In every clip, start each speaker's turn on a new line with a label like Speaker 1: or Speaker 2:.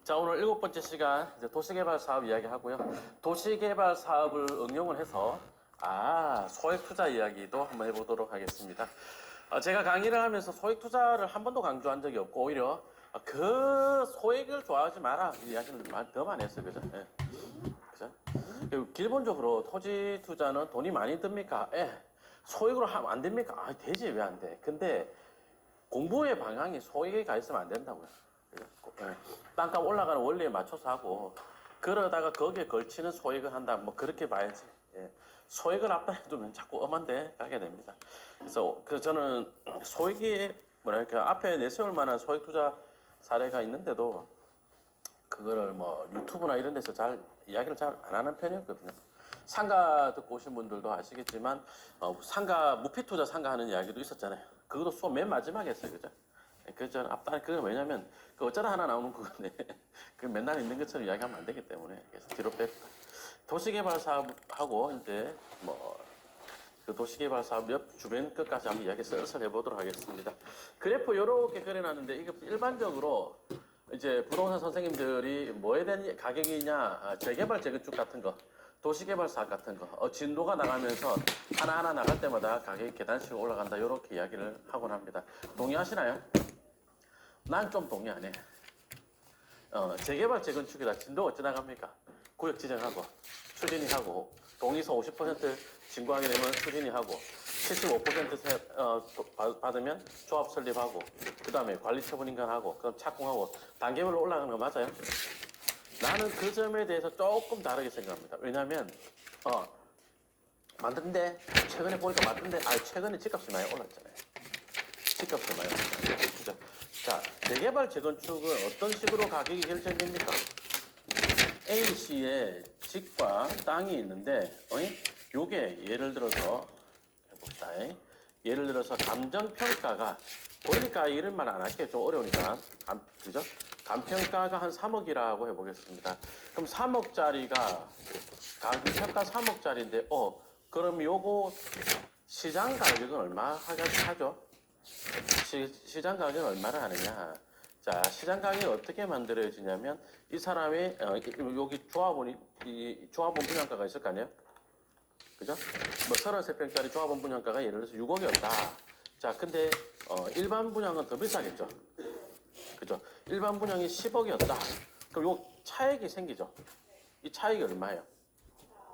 Speaker 1: 자, 오늘 7번째 시간 이제 도시개발 사업 이야기 하고요. 도시개발 사업을 응용을 해서 소액 투자 이야기도 한번 해보도록 하겠습니다. 제가 강의를 하면서 소액 투자를 한 번도 강조한 적이 없고 오히려 그 소액을 좋아하지 마라 이 이야기를 더 많이 했어요, 그죠? 예. 그죠? 그리고 기본적으로 토지 투자는 돈이 많이 듭니까? 예. 소액으로 하면 안 됩니까? 되지, 왜 안 돼? 근데 공부의 방향이 소액에 가 있으면 안 된다고요. 예. 땅값 올라가는 원리에 맞춰서 하고 그러다가 거기에 걸치는 소액을 한다 뭐 그렇게 봐야지. 예. 소액을 앞단에 두면 자꾸 엄한데 가게 됩니다. 그래서 저는 소액이 뭐랄까 앞에 내세울 만한 소액 투자 사례가 있는데도 그거를 뭐 유튜브나 이런 데서 잘 이야기를 잘 안 하는 편이었거든요. 상가 듣고 오신 분들도 아시겠지만 상가 무피 투자 상가 하는 이야기도 있었잖아요. 그것도 수업 맨 마지막에 했어요, 그죠? 그저 앞단에 그거 왜냐면 그 어쩌다 하나 나오는 건데 그 맨날 있는 것처럼 이야기하면 안 되기 때문에 그래서 뒤로 뺐다. 도시개발 사업하고 이제 뭐 그 도시개발 사업 옆 주변 끝까지 한번 이야기 슬슬 해보도록 하겠습니다. 그래프 이렇게 그려놨는데 이게 일반적으로 이제 부동산 선생님들이 뭐에 대한 가격이냐, 재개발 재건축 같은 거, 도시개발 사업 같은 거, 진도가 나가면서 하나하나 나갈 때마다 가격이 계단식으로 올라간다 이렇게 이야기를 하곤 합니다. 동의하시나요? 난 좀 동의 안 해. 재개발 재건축이다. 진도 어찌 나갑니까? 구역 지정하고 추진이 하고 동의서 50% 신고하게 되면 추진이 하고 75% 받으면 조합 설립하고 그 다음에 관리 처분 인가하고 그다음 착공하고 단계별로 올라가는 거 맞아요? 나는 그 점에 대해서 조금 다르게 생각합니다. 왜냐하면 맞는데 최근에 보니까 맞는데 최근에 집값이 많이 올랐잖아요. 집값이 많이 올랐잖아요. 그죠? 자, 재개발 재건축은 어떤 식으로 가격이 결정됩니까? A씨의 집과 땅이 있는데, 요게 예를 들어서 해봅시다. 예를 들어서 감정평가가 보니까 이런 말 안 할게요. 좀 어려우니까. 그죠? 감평가가 한 3억이라고 해보겠습니다. 그럼 3억짜리가 가격평가 3억짜리인데, 그럼 요거 시장 가격은 얼마 하죠? 시장 가격은 얼마를 하느냐? 자, 시장 가격이 어떻게 만들어지냐면 이 사람의 여기 조합원 분양가가 있을 거 아니에요? 그죠? 뭐 33평짜리 조합원 분양가가 예를 들어서 6억이었다. 자, 근데 일반 분양은 더 비싸겠죠? 그죠? 일반 분양이 10억이었다. 그럼 요 차액이 생기죠? 이 차액이 얼마예요?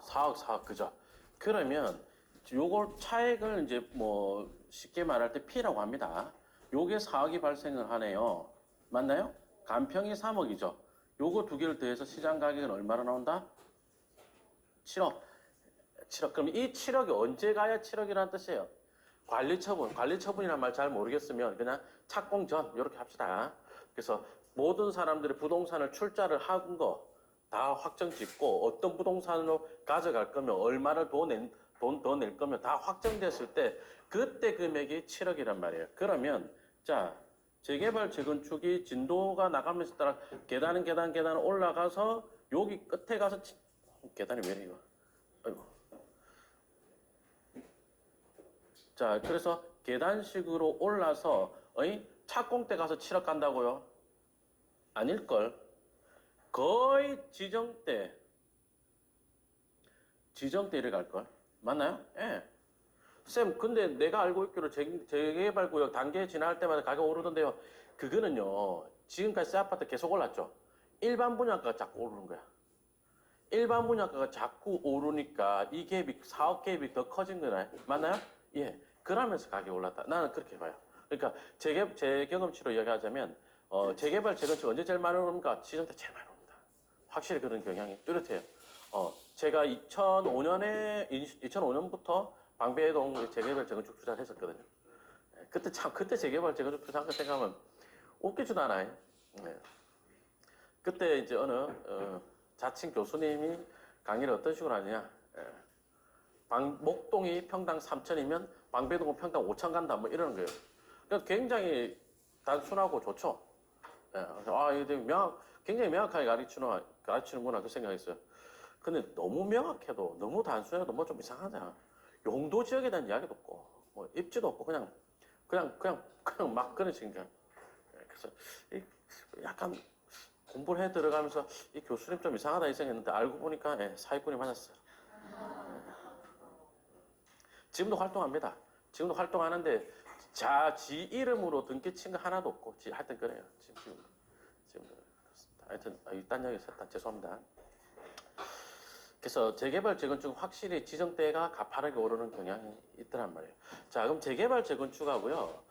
Speaker 1: 4억, 그죠? 그러면 요걸 차액을 이제 뭐 쉽게 말할 때 P라고 합니다. 요게 4억이 발생을 하네요. 맞나요? 간평이 3억이죠. 요거 두 개를 더해서 시장 가격은 얼마나 나온다? 7억. 7억. 그럼 이 7억이 언제 가야 7억이라는 뜻이에요? 관리처분이란 말 잘 모르겠으면 그냥 착공 전 이렇게 합시다. 그래서 모든 사람들이 부동산을 출자를 한 거 다 확정 짓고 어떤 부동산으로 가져갈 거면 얼마를 더 낼 거면 다 확정됐을 때 그때 금액이 7억이란 말이에요. 그러면 자 재개발 재건축이 진도가 나가면서 따라 계단 올라가서 여기 끝에 가서 계단이 왜 이래 이거? 아이고. 자 그래서 계단식으로 올라서 착공 때 가서 7억 간다고요? 아닐걸. 거의 지정대를 갈걸. 맞나요? 예. 쌤, 근데 내가 알고 있기로 재개발구역 단계 지날 때마다 가격 오르던데요. 그거는요, 지금까지 새 아파트 계속 올랐죠. 일반 분양가가 자꾸 오르는 거야. 일반 분양가가 자꾸 오르니까 이 갭이, 4억 갭이 더 커진 거나요? 맞나요? 예. 그러면서 가격이 올랐다. 나는 그렇게 봐요. 그러니까 제 경험치로 이야기하자면, 재개발, 재건축 언제 제일 많이 오릅니까? 시장 때 제일 많이 오릅니다. 확실히 그런 경향이 뚜렷해요. 제가 2005년부터 방배동 재개발 재건축 투자를 했었거든요. 그때 재개발 재건축 투자한 거 생각하면 웃기지도 않아요. 네. 그때 이제 어느 자칭 교수님이 강의를 어떤 식으로 하느냐. 목동이 평당 3천이면 방배동은 평당 5천 간다 뭐 이러는 거예요. 그러니까 굉장히 단순하고 좋죠. 굉장히 명확하게 가르치는구나 그 생각했어요. 근데 너무 명확해도 너무 단순해도 뭐 좀 이상하잖아. 용도 지역에 대한 이야기도 없고 뭐 입지도 없고 그냥 막 그런 식이야. 그래서 약간 공부를 해 들어가면서 이 교수님 좀 이상하다 이 생각했는데 알고 보니까 사기꾼이 맞았어요. 지금도 활동합니다. 지금도 활동하는데 지 이름으로 등기 친 거 하나도 없고 하여튼 그래요. 지금 하여튼 이딴 얘기 했다. 죄송합니다. 그래서 재개발 재건축 확실히 지정대가 가파르게 오르는 경향이 있더란 말이에요. 자, 그럼 재개발 재건축하고요.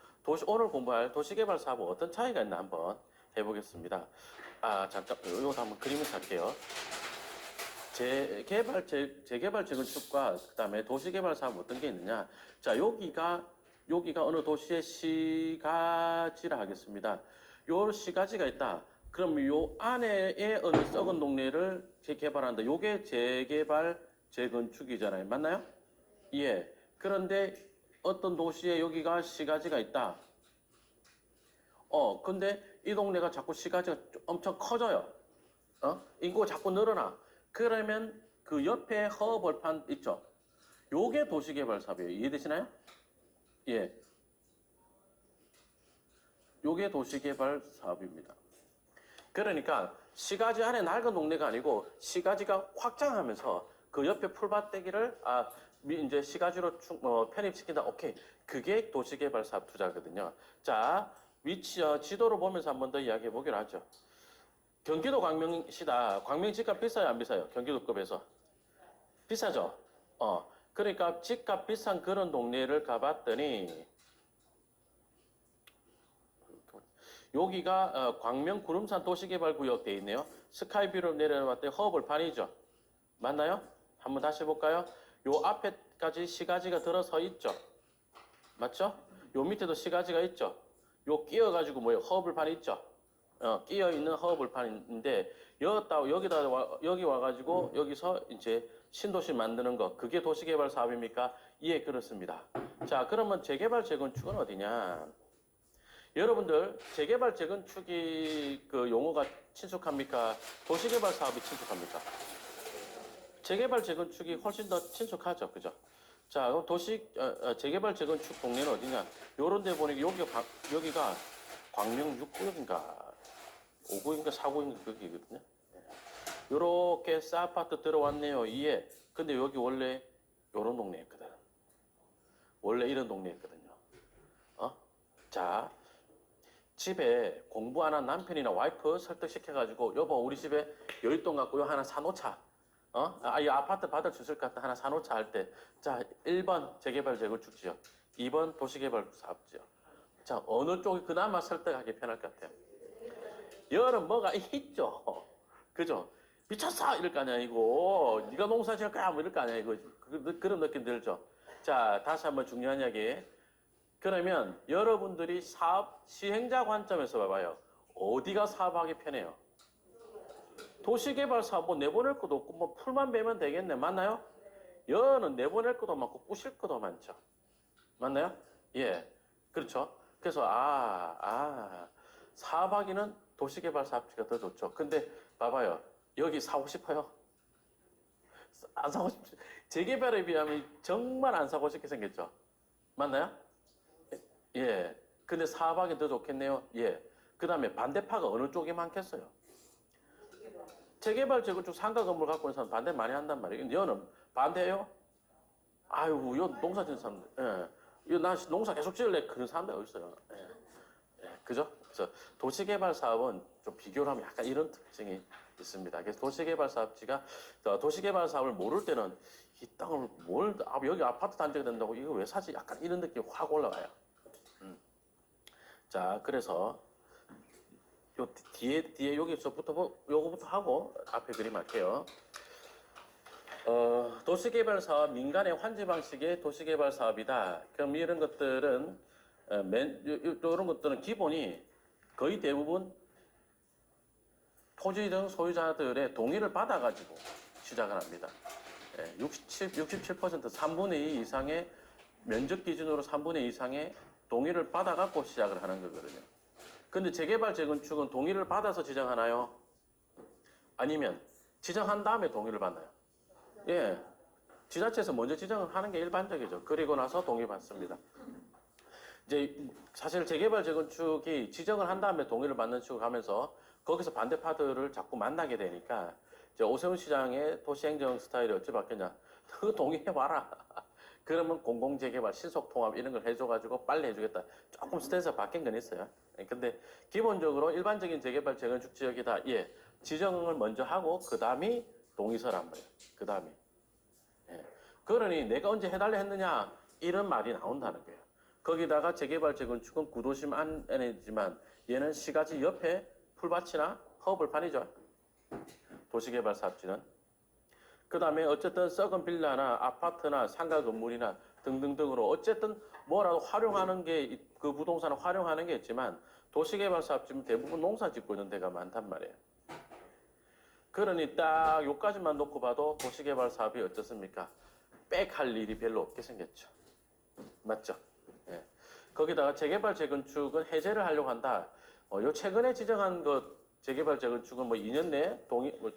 Speaker 1: 오늘 공부할 도시개발 사업은 어떤 차이가 있나 한번 해보겠습니다. 잠깐 이것도 한번 그림을 살게요. 재개발 재건축과 그다음에 도시개발 사업 어떤 게 있느냐? 자, 여기가 어느 도시의 시가지라 하겠습니다. 요 시가지가 있다. 그럼 요 안에의 어느 썩은 동네를 재개발한다. 요게 재개발 재건축이잖아요. 맞나요? 예. 그런데 어떤 도시에 여기가 시가지가 있다. 근데 이 동네가 자꾸 시가지가 엄청 커져요. 인구가 자꾸 늘어나. 그러면 그 옆에 허벌판 있죠. 요게 도시개발 사업이에요. 이해되시나요? 예. 요게 도시개발 사업입니다. 그러니까 시가지 안에 낡은 동네가 아니고 시가지가 확장하면서 그 옆에 풀밭대기를 이제 시가지로 편입시킨다. 오케이. 그게 도시개발 사업 투자거든요. 자, 지도로 보면서 한 번 더 이야기해 보기로 하죠. 경기도 광명시다. 광명 집값 비싸요, 안 비싸요? 경기도급에서. 비싸죠? 그러니까 집값 비싼 그런 동네를 가봤더니 여기가 광명 구름산 도시개발구역 돼 있네요. 스카이뷰로 내려봤더니 허벌판이죠. 맞나요? 한번 다시 볼까요? 요 앞에까지 시가지가 들어서 있죠. 맞죠? 요 밑에도 시가지가 있죠. 요 끼어가지고 허벌판 있죠. 끼어 있는 허벌판인데 여기 와가지고 여기서 이제 신도시 만드는 거 그게 도시개발 사업입니까? 예, 그렇습니다. 자, 그러면 재개발 재건축은 어디냐? 여러분들 재개발 재건축이 그 용어가 친숙합니까? 도시개발 사업이 친숙합니까? 재개발 재건축이 훨씬 더 친숙하죠, 그죠? 자, 그럼 재개발 재건축 동네는 어디냐? 요런 데 보니까 여기가 광명 6구역인가 5구인가 4구인가 거기거든요. 요렇게 쌀아파트 들어왔네요. 예. 근데 여기 원래 요런 동네였거든. 원래 이런 동네였거든요. 자, 집에 공부 안 한 남편이나 와이프 설득시켜가지고 여보 우리 집에 여윳돈 갖고 요 하나 사놓자. 이 아파트 받을 수 있을 것 같다. 하나 사놓자 할 때. 자, 1번 재개발 재건축 지역, 2번 도시개발 사업 지역. 자, 어느 쪽이 그나마 설득하기 편할 것 같아요? 여름 뭐가 있죠. 그죠? 미쳤어! 이럴 거 아니야, 이거. 네가 농사 지을 거야! 뭐 이럴 거 아니야, 이거. 그런 느낌 들죠? 자, 다시 한번 중요한 이야기. 그러면 여러분들이 사업 시행자 관점에서 봐봐요. 어디가 사업하기 편해요? 도시개발 사업 뭐 내보낼 것도 없고 뭐 풀만 베면 되겠네. 맞나요? 여는 내보낼 것도 많고 부실 것도 많죠. 맞나요? 예. 그렇죠. 그래서 사업하기는 도시개발 사업지가 더 좋죠. 근데 봐봐요. 여기 사고 싶어요? 안 사고 싶죠. 재개발에 비하면 정말 안 사고 싶게 생겼죠. 맞나요? 예. 근데 사업하기 더 좋겠네요. 예. 그 다음에 반대파가 어느 쪽에 많겠어요? 재개발 재건축 상가 건물 갖고 있는 사람 반대 많이 한단 말이에요. 근데 여는 반대해요? 아유, 여 농사 짓는 사람들. 예. 나 농사 계속 지을래. 그런 사람들 어딨어요. 예. 그죠? 그래서 도시개발 사업은 좀 비교를 하면 약간 이런 특징이 있습니다. 그래서 도시개발 사업지가 도시개발 사업을 모를 때는 이 땅을 여기 아파트 단지가 된다고 이거 왜 사지? 약간 이런 느낌이 확 올라와요. 자, 그래서 요 뒤에 요거부터 하고 앞에 그림 할게요. 도시개발 사업 민간의 환지 방식의 도시개발 사업이다. 그럼 이런 것들은 이런 것들은 기본이 거의 대부분 토지 등 소유자들의 동의를 받아가지고 시작을 합니다. 67% 3분의 2 이상의 면적 기준으로 3분의 2 이상의 동의를 받아갖고 시작을 하는 거거든요. 근데 재개발 재건축은 동의를 받아서 지정하나요? 아니면 지정한 다음에 동의를 받나요? 예, 지자체에서 먼저 지정을 하는 게 일반적이죠. 그리고 나서 동의 받습니다. 이제 사실 재개발 재건축이 지정을 한 다음에 동의를 받는 식으로 가면서 거기서 반대파들을 자꾸 만나게 되니까 이제 오세훈 시장의 도시행정 스타일이 어찌 바뀌었냐? 그 동의해봐라. 그러면 공공재개발, 신속통합 이런 걸 해줘가지고 빨리 해주겠다. 조금 스탠스가 바뀐 건 있어요. 근데 기본적으로 일반적인 재개발, 재건축 지역이다. 예, 지정을 먼저 하고 그 다음이 동의서란 말이에요. 그 다음이. 예. 그러니 내가 언제 해달라 했느냐 이런 말이 나온다는 거예요. 거기다가 재개발, 재건축은 구도심 안에지만 얘는 시가지 옆에 풀밭이나 허벌판이죠. 도시개발 사업지는. 그 다음에 어쨌든 썩은 빌라나 아파트나 상가 건물이나 등등등으로 어쨌든 뭐라도 활용하는 게 그 부동산을 활용하는 게 있지만 도시개발 사업지는 대부분 농사 짓고 있는 데가 많단 말이에요. 그러니 딱 요까지만 놓고 봐도 도시개발 사업이 어떻습니까? 빽할 일이 별로 없게 생겼죠. 맞죠? 예. 거기다가 재개발, 재건축은 해제를 하려고 한다. 요 최근에 지정한 것 재개발, 재건축은 뭐 2년 내에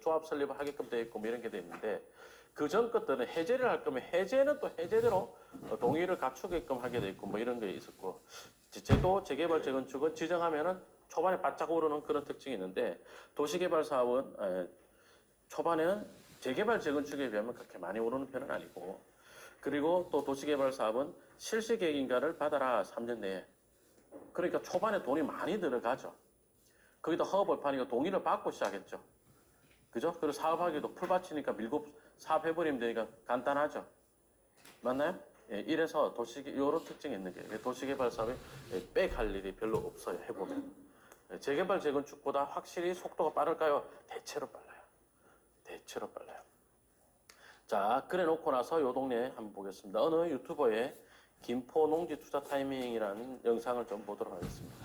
Speaker 1: 조합 설립을 하게끔 되어 있고 뭐 이런 게 돼 있는데 그 전 것들은 해제를 할 거면 해제는 또 해제대로 동의를 갖추게끔 하게 돼 있고 뭐 이런 게 있었고 제도 재개발, 재건축은 지정하면은 초반에 바짝 오르는 그런 특징이 있는데 도시개발 사업은 초반에는 재개발, 재건축에 비하면 그렇게 많이 오르는 편은 아니고 그리고 또 도시개발 사업은 실시계획인가를 받아라 3년 내에. 그러니까 초반에 돈이 많이 들어가죠. 거기다 허벌판이고 동의를 받고 시작했죠. 그죠? 그리고 사업하기도 풀밭이니까 밀고 사업해버리면 되니까 간단하죠. 맞나요? 예, 이래서 요런 특징이 있는 게 도시개발 사업이 빽할 일이 별로 없어요. 해보면. 재개발, 재건축보다 확실히 속도가 빠를까요? 대체로 빨라요. 대체로 빨라요. 자, 그래 놓고 나서 요 동네 한번 보겠습니다. 어느 유튜버의 김포 농지 투자 타이밍이라는 영상을 좀 보도록 하겠습니다.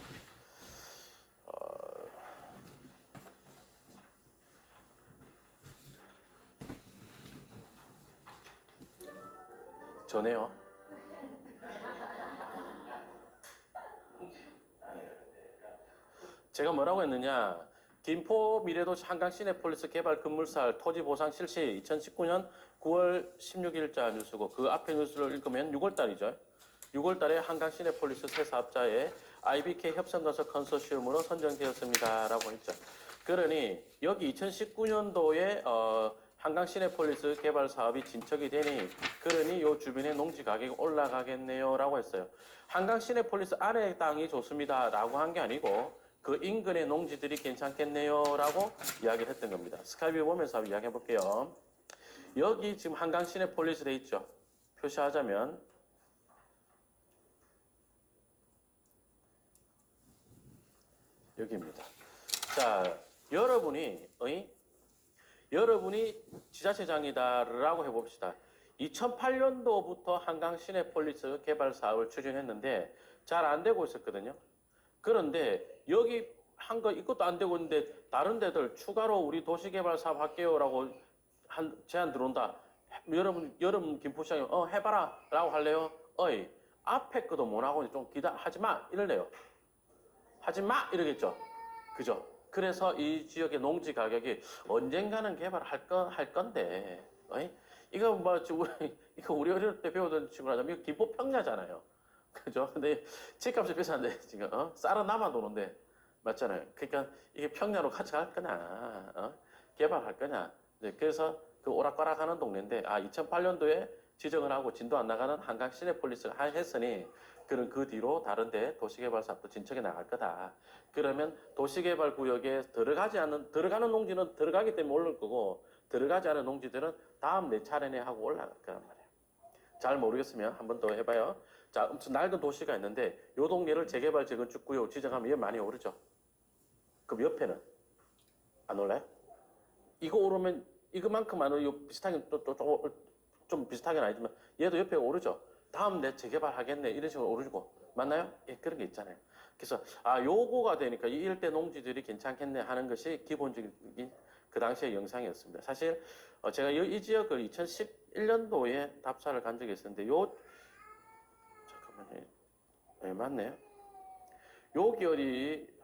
Speaker 1: 전에요. 제가 뭐라고 했느냐? 김포 미래도시 한강 시내폴리스 개발 건물살 토지 보상 실시 2019년 9월 16일자 뉴스고 그 앞에 뉴스를 읽으면 6월달이죠. 6월달에 한강 시내폴리스 새 사업자의 IBK 협성건설 컨소시엄으로 선정되었습니다라고 했죠. 그러니 여기 2019년도에 한강 시내폴리스 개발 사업이 진척이 되니 그러니 요 주변의 농지 가격이 올라가겠네요라고 했어요. 한강 시내폴리스 안에 땅이 좋습니다라고 한 게 아니고 그 인근의 농지들이 괜찮겠네요라고 이야기를 했던 겁니다. 스카이뷰 보면서 한번 이야기해 볼게요. 여기 지금 한강 시내폴리스 돼 있죠. 표시하자면 여기입니다. 자, 여러분이 지자체장이다라고 해봅시다. 2008년도부터 한강 시내폴리스 개발 사업을 추진했는데 잘 안 되고 있었거든요. 그런데 여기 한 거 이것도 안 되고 있는데 다른 데들 추가로 우리 도시개발 사업 할게요라고 제안 들어온다. 여러분 김포시장이 해봐라 라고 할래요? 앞에 거도 못 하고 좀 하지 마 이럴래요. 하지 마 이러겠죠. 그죠? 그래서 이 지역의 농지 가격이 언젠가는 개발할 건데 이거 뭐 이거 우리 어릴 때 배우던 친구라 하자면 이거 김포 평야잖아요. 그죠? 근데 집값이 비싼데 지금 쌀은 남아 도는데 맞잖아요. 그러니까 이게 평야로 같이 갈 거냐, 개발할 거냐. 그래서 그 오락가락하는 동네인데 2008년도에 지정을 하고 진도 안 나가는 한강 시내폴리스가 했으니 그런 그 뒤로 다른데 도시개발 사업도 진척해 나갈 거다. 그러면 도시개발 구역에 들어가는 농지는 들어가기 때문에 오를 거고 들어가지 않은 농지들은 다음 내 차례내 하고 올라갈 거란 말이에요. 잘 모르겠으면 한 번 더 해봐요. 자, 엄청 낡은 도시가 있는데 요 동네를 재개발, 재건축 구역 지정하면 이게 많이 오르죠. 그럼 옆에는 안 올라요? 이거 오르면 이거만큼 안 오르고 비슷하게 좀 비슷하게는 아니지만 얘도 옆에 오르죠. 다음 내 재개발하겠네 이런 식으로 오르고 맞나요? 예, 그런 게 있잖아요. 그래서 요거가 되니까 이 일대 농지들이 괜찮겠네 하는 것이 기본적인 그 당시의 영상이었습니다. 사실 제가 이 지역을 2011년도에 답사를 간 적이 있었는데 잠깐만요. 네, 맞네요. 요 기열이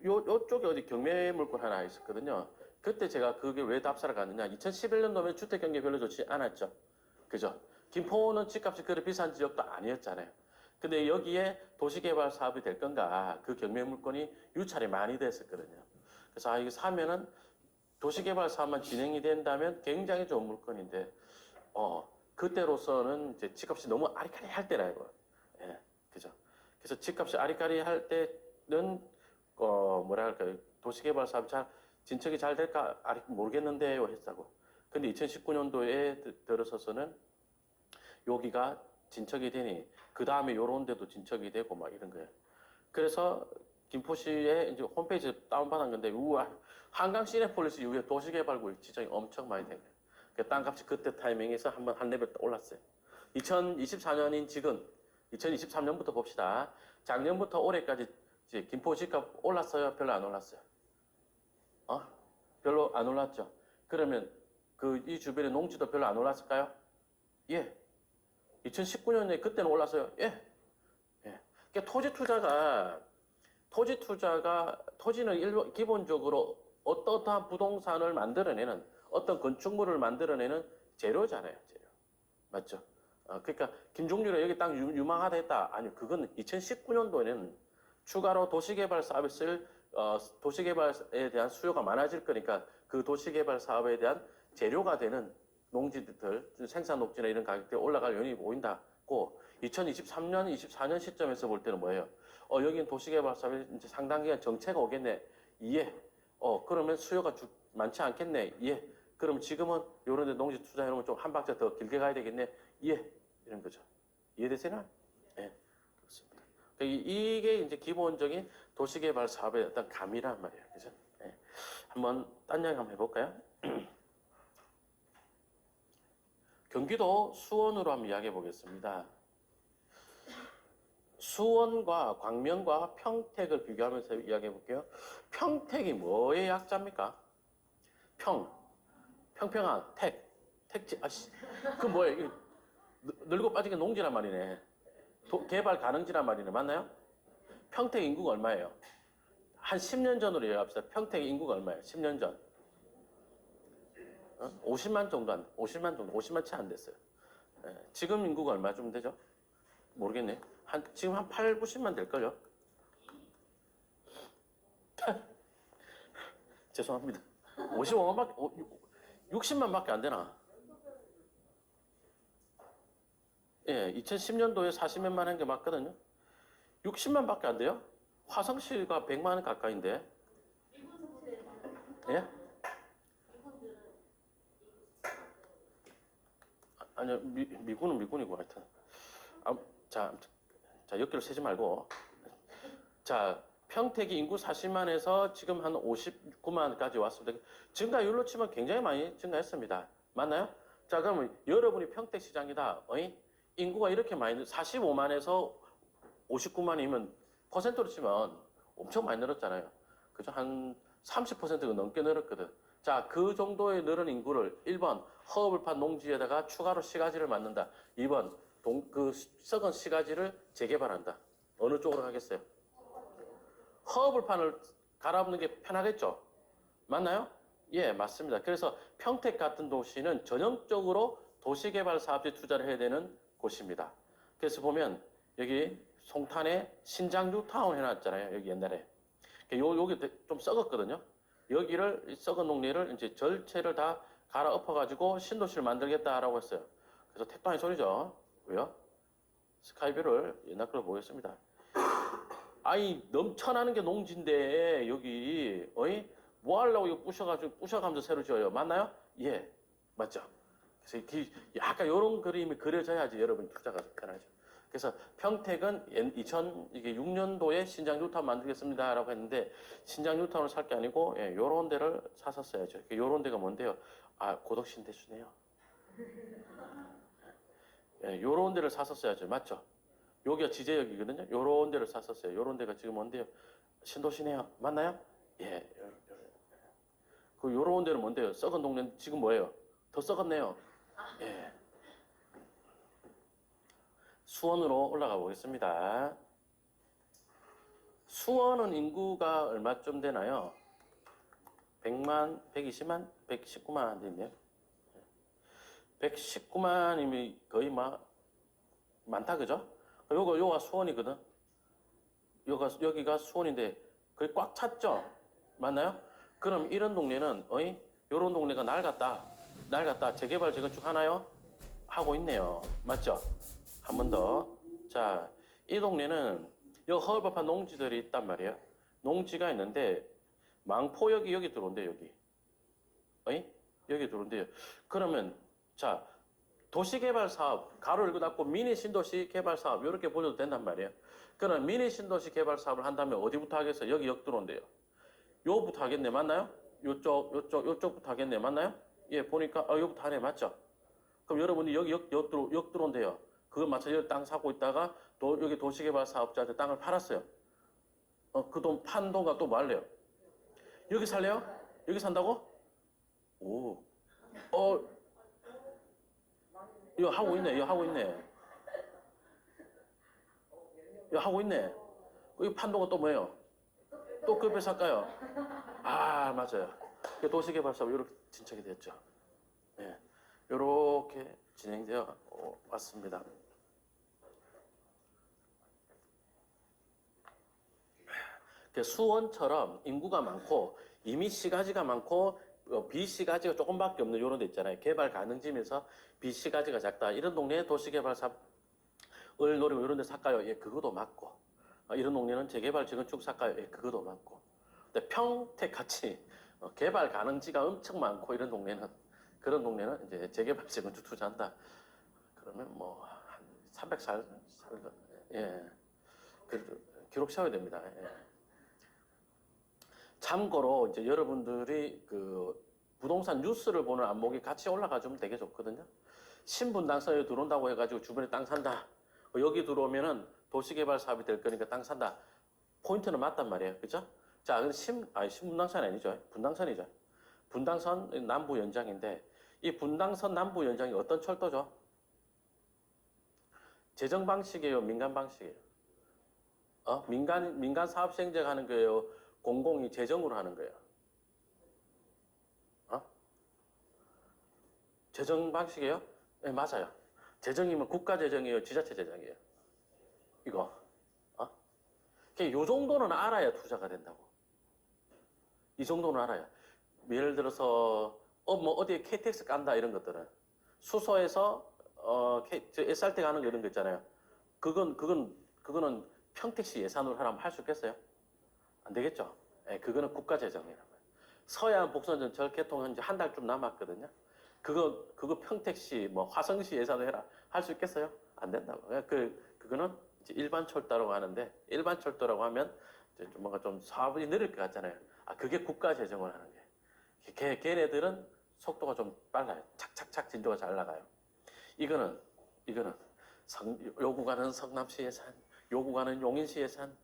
Speaker 1: 요쪽에 어디 경매 물건 하나 있었거든요. 그때 제가 그게 왜 답사를 갔느냐. 2011년도면 주택 경기 별로 좋지 않았죠. 그죠? 김포는 집값이 그리 비싼 지역도 아니었잖아요. 근데 여기에 도시개발 사업이 될 건가? 그 경매 물건이 유찰이 많이 됐었거든요. 그래서 이거 사면은 도시개발 사업만 진행이 된다면 굉장히 좋은 물건인데, 그때로서는 이제 집값이 너무 아리까리할 때라 이거. 예, 그죠? 그래서 집값이 아리까리할 때는 뭐랄까 도시개발 사업 잘 진척이 잘 될까 모르겠는데요 했다고. 근데 2019년도에 들어서서는 여기가 진척이 되니 그 다음에 요런 데도 진척이 되고 막 이런 거예요. 그래서 김포시에 이제 홈페이지 다운받은 건데 우와 한강 시내폴리스 이후에 도시개발구역 지정이 엄청 많이 된 거예요. 그 땅값이 그때 타이밍에서 한번 한 레벨 올랐어요. 2024년인 지금 2023년부터 봅시다. 작년부터 올해까지 이제 김포 집값 올랐어요? 별로 안 올랐어요? 별로 안 올랐죠. 그러면 그 이 주변의 농지도 별로 안 올랐을까요? 예. 2019년에 그때는 올랐어요. 예. 예. 그러니까 토지는 기본적으로 어떠한 부동산을 만들어내는 어떤 건축물을 만들어내는 재료잖아요. 재료. 맞죠? 그러니까 김종률이 여기 땅 유망하다 했다. 아니요. 그건 2019년도에는 추가로 도시개발 서비스를 도시개발에 대한 수요가 많아질 거니까 그 도시개발 사업에 대한 재료가 되는 농지들, 생산 녹지나 이런 가격대가 올라갈 요인이 보인다고 2023년, 24년 시점에서 볼 때는 뭐예요? 여긴 도시개발 사업에 이제 상당 기간 정체가 오겠네. 이해. 그러면 수요가 많지 않겠네. 이해. 그럼 지금은 요런 데 농지 투자해놓으면 좀 한 박자 더 길게 가야 되겠네. 이해. 이런 거죠. 이해되세요? 예. 그렇습니다. 이게 이제 기본적인 도시개발 사업의 어떤 감이란 말이에요. 그죠? 예. 한번 딴 이야기 한번 해볼까요? 경기도 수원으로 한번 이야기해 보겠습니다. 수원과 광명과 평택을 비교하면서 이야기해 볼게요. 평택이 뭐의 약자입니까? 평평한, 택지, 그 뭐예요? 늙고 빠지게 농지란 말이네. 개발 가능지란 말이네. 맞나요? 평택 인구가 얼마예요? 한 10년 전으로 얘기합시다. 평택 인구가 얼마예요? 10년 전. 50만 정도 50만 채 안 됐어요. 지금 인구가 얼마쯤 되죠? 모르겠네. 지금 한 8, 90만 될걸요? 죄송합니다. 60만밖에 안 되나? 예, 2010년도에 40몇만 한 게 맞거든요. 60만밖에 안 돼요? 화성시가 100만 원 가까이인데. 예? 아니요, 미군은 미군이고 하여튼. 자, 엮기를 세지 말고. 자, 평택이 인구 40만에서 지금 한 59만까지 왔습니다. 증가율로 치면 굉장히 많이 증가했습니다. 맞나요? 자, 그러면 여러분이 평택 시장이다. 인구가 이렇게 많이 45만에서 59만이면 퍼센트로 치면 엄청 많이 늘었잖아요. 그죠? 한 30%가 넘게 늘었거든. 자, 그 정도의 늘은 인구를 1번 허업을 판 농지에다가 추가로 시가지를 만든다. 2번 그 썩은 시가지를 재개발한다. 어느 쪽으로 하겠어요? 허업을 판을 갈아엎는 게 편하겠죠? 맞나요? 예, 맞습니다. 그래서 평택 같은 도시는 전형적으로 도시개발 사업에 투자를 해야 되는 곳입니다. 그래서 보면 여기 송탄에 신장 뉴타운 해놨잖아요. 여기 옛날에. 여기 좀 썩었거든요. 여기를 썩은 농리를 이제 전체를 다 갈아엎어가지고 신도시를 만들겠다라고 했어요. 그래서 택도 소리죠. 왜요? 스카이뷰를 옛날 걸 보겠습니다. 아니 넘쳐나는 게 농지인데 여기 뭐 하려고 이거 부셔가면서 새로 지어요. 맞나요? 예, 맞죠. 그래서 약간 이런 그림이 그려져야지 여러분 투자가 편하죠. 그래서 평택은 2006년도에 신장 뉴타운 만들겠습니다라고 했는데 신장 뉴타운을 살 게 아니고 요런 데를 샀었어야죠. 요런 데가 뭔데요? 고덕신대수네요. 요런 데를 샀었어야죠. 맞죠? 여기가 지제역이거든요. 요런 데를 샀었어요. 요런 데가 지금 뭔데요? 신도시네요. 맞나요? 예. 그 요런 데는 뭔데요? 썩은 동네 지금 뭐예요? 더 썩었네요. 예. 수원으로 올라가 보겠습니다. 수원은 인구가 얼마쯤 되나요? 100만, 120만, 119만 돼 있네요. 119만이면 거의 많다 그죠? 요가 수원이거든. 여기가 수원인데 거의 꽉 찼죠? 맞나요? 그럼 이런 동네는 요런 동네가 낡았다. 재개발 재건축 하나요? 하고 있네요. 맞죠? 한 번 더. 자, 이 동네는 요 허벌판 농지들이 있단 말이에요. 농지가 있는데 망포역이 여기 들어온대요. 여기 들어온대요. 그러면 자, 도시개발 사업, 가로 열고 닫고 미니 신도시 개발 사업 이렇게 보셔도 된단 말이에요. 그러면 미니 신도시 개발 사업을 한다면 어디부터 하겠어요? 여기 역 들어온대요. 요부터 하겠네, 맞나요? 요쪽부터 하겠네, 맞나요? 예, 보니까 요부터 하네, 맞죠? 그럼 여러분이 여기 역 들어온대요. 그걸 맞춰 여기 땅 사고 있다가 여기 도시개발 사업자한테 땅을 팔았어요. 그 돈 판 돈과 또 뭐 할래요? 여기 살래요? 여기 산다고? 오, 이거 하고 있네. 이거 하고 있네. 이거 하고 있네. 이 판도가 또 뭐예요? 또 그 옆에 살까요? 아, 맞아요. 도시개발사업 이렇게 진척이 됐죠. 예. 이렇게 진행되어 왔습니다. 수원처럼 인구가 많고 이미 시가지가 많고 비시가지가 조금밖에 없는 이런 데 있잖아요. 개발 가능지면서 비시가지가 작다. 이런 동네에 도시개발 사업을 노리고 이런 데 살까요? 예, 그것도 맞고. 이런 동네는 재개발 재건축 살까요? 예, 그것도 맞고. 근데 평택같이 개발 가능지가 엄청 많고 이런 동네는 그런 동네는 이제 재개발 재건축 투자한다. 그러면 뭐 한 300살 예, 기록 세워야 됩니다. 예. 참고로 이제 여러분들이 그 부동산 뉴스를 보는 안목이 같이 올라가주면 되게 좋거든요. 신분당선에 들어온다고 해가지고 주변에 땅 산다. 여기 들어오면은 도시개발 사업이 될 거니까 땅 산다. 포인트는 맞단 말이에요. 그죠? 자, 근데 신분당선이 아니죠. 분당선이죠. 분당선 남부 연장인데 이 분당선 남부 연장이 어떤 철도죠? 재정 방식이에요? 민간 방식이에요? 민간 사업 시행자가 하는 거예요? 공공이 재정으로 하는 거예요? 재정 방식이에요? 네, 맞아요. 재정이면 국가 재정이에요? 지자체 재정이에요? 이거. 요 정도는 알아야 투자가 된다고. 이 정도는 알아야. 예를 들어서 뭐 어디에 KTX 깐다 이런 것들은 수소에서 SRT 가는 거 이런 거 있잖아요. 그거는 평택시 예산으로 하라면 할 수 있겠어요? 안 되겠죠. 예, 그거는 국가 재정이란 말이에요. 서해안 복선전철 개통 현재 한 달 좀 남았거든요. 그거 평택시 뭐 화성시 예산으로 해라 할 수 있겠어요? 안 된다고. 그거는 이제 일반 철도라고 하는데 일반 철도라고 하면 이제 좀 뭔가 좀 사업이 느릴 것 같잖아요. 그게 국가 재정을 하는 게. 걔네들은 속도가 좀 빨라요. 착착착 진도가 잘 나가요. 이거는 요 구간은 성남시 예산, 요 구간은 용인시 예산,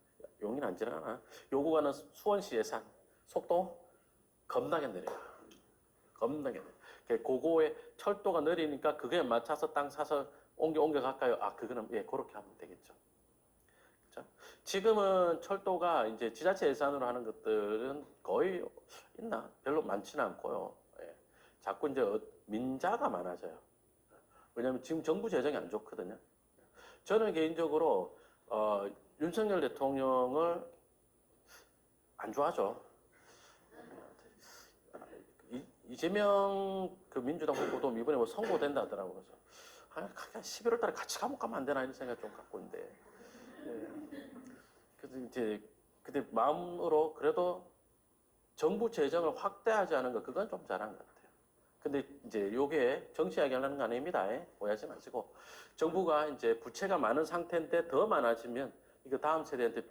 Speaker 1: 용인 안 지나가나? 요 구간은 수원시 예산, 속도 겁나게 느려요. 겁나게 느려요. 고거에 철도가 느리니까 그거에 맞춰서 땅 사서 옮겨갈까요? 그거는 예, 그렇게 하면 되겠죠. 그렇죠? 지금은 철도가 이제 지자체 예산으로 하는 것들은 거의 있나? 별로 많지는 않고요. 예. 자꾸 이제 민자가 많아져요. 왜냐하면 지금 정부 재정이 안 좋거든요. 저는 개인적으로 윤석열 대통령을 안 좋아하죠. 이재명 그 민주당 후보도 이번에 뭐 선고된다 하더라고요. 그래서 11월 달에 같이 감옥 가면 안 되나 이런 생각 좀 갖고 있는데. 예. 그래서 이제 근데 마음으로 그래도 정부 재정을 확대하지 않은 거 그건 좀 잘한 것 같아요. 근데 이제 요게 정치 이야기하는 거 아닙니다. 오해하지 마시고 정부가 이제 부채가 많은 상태인데 더 많아지면 이거 다음 세대한테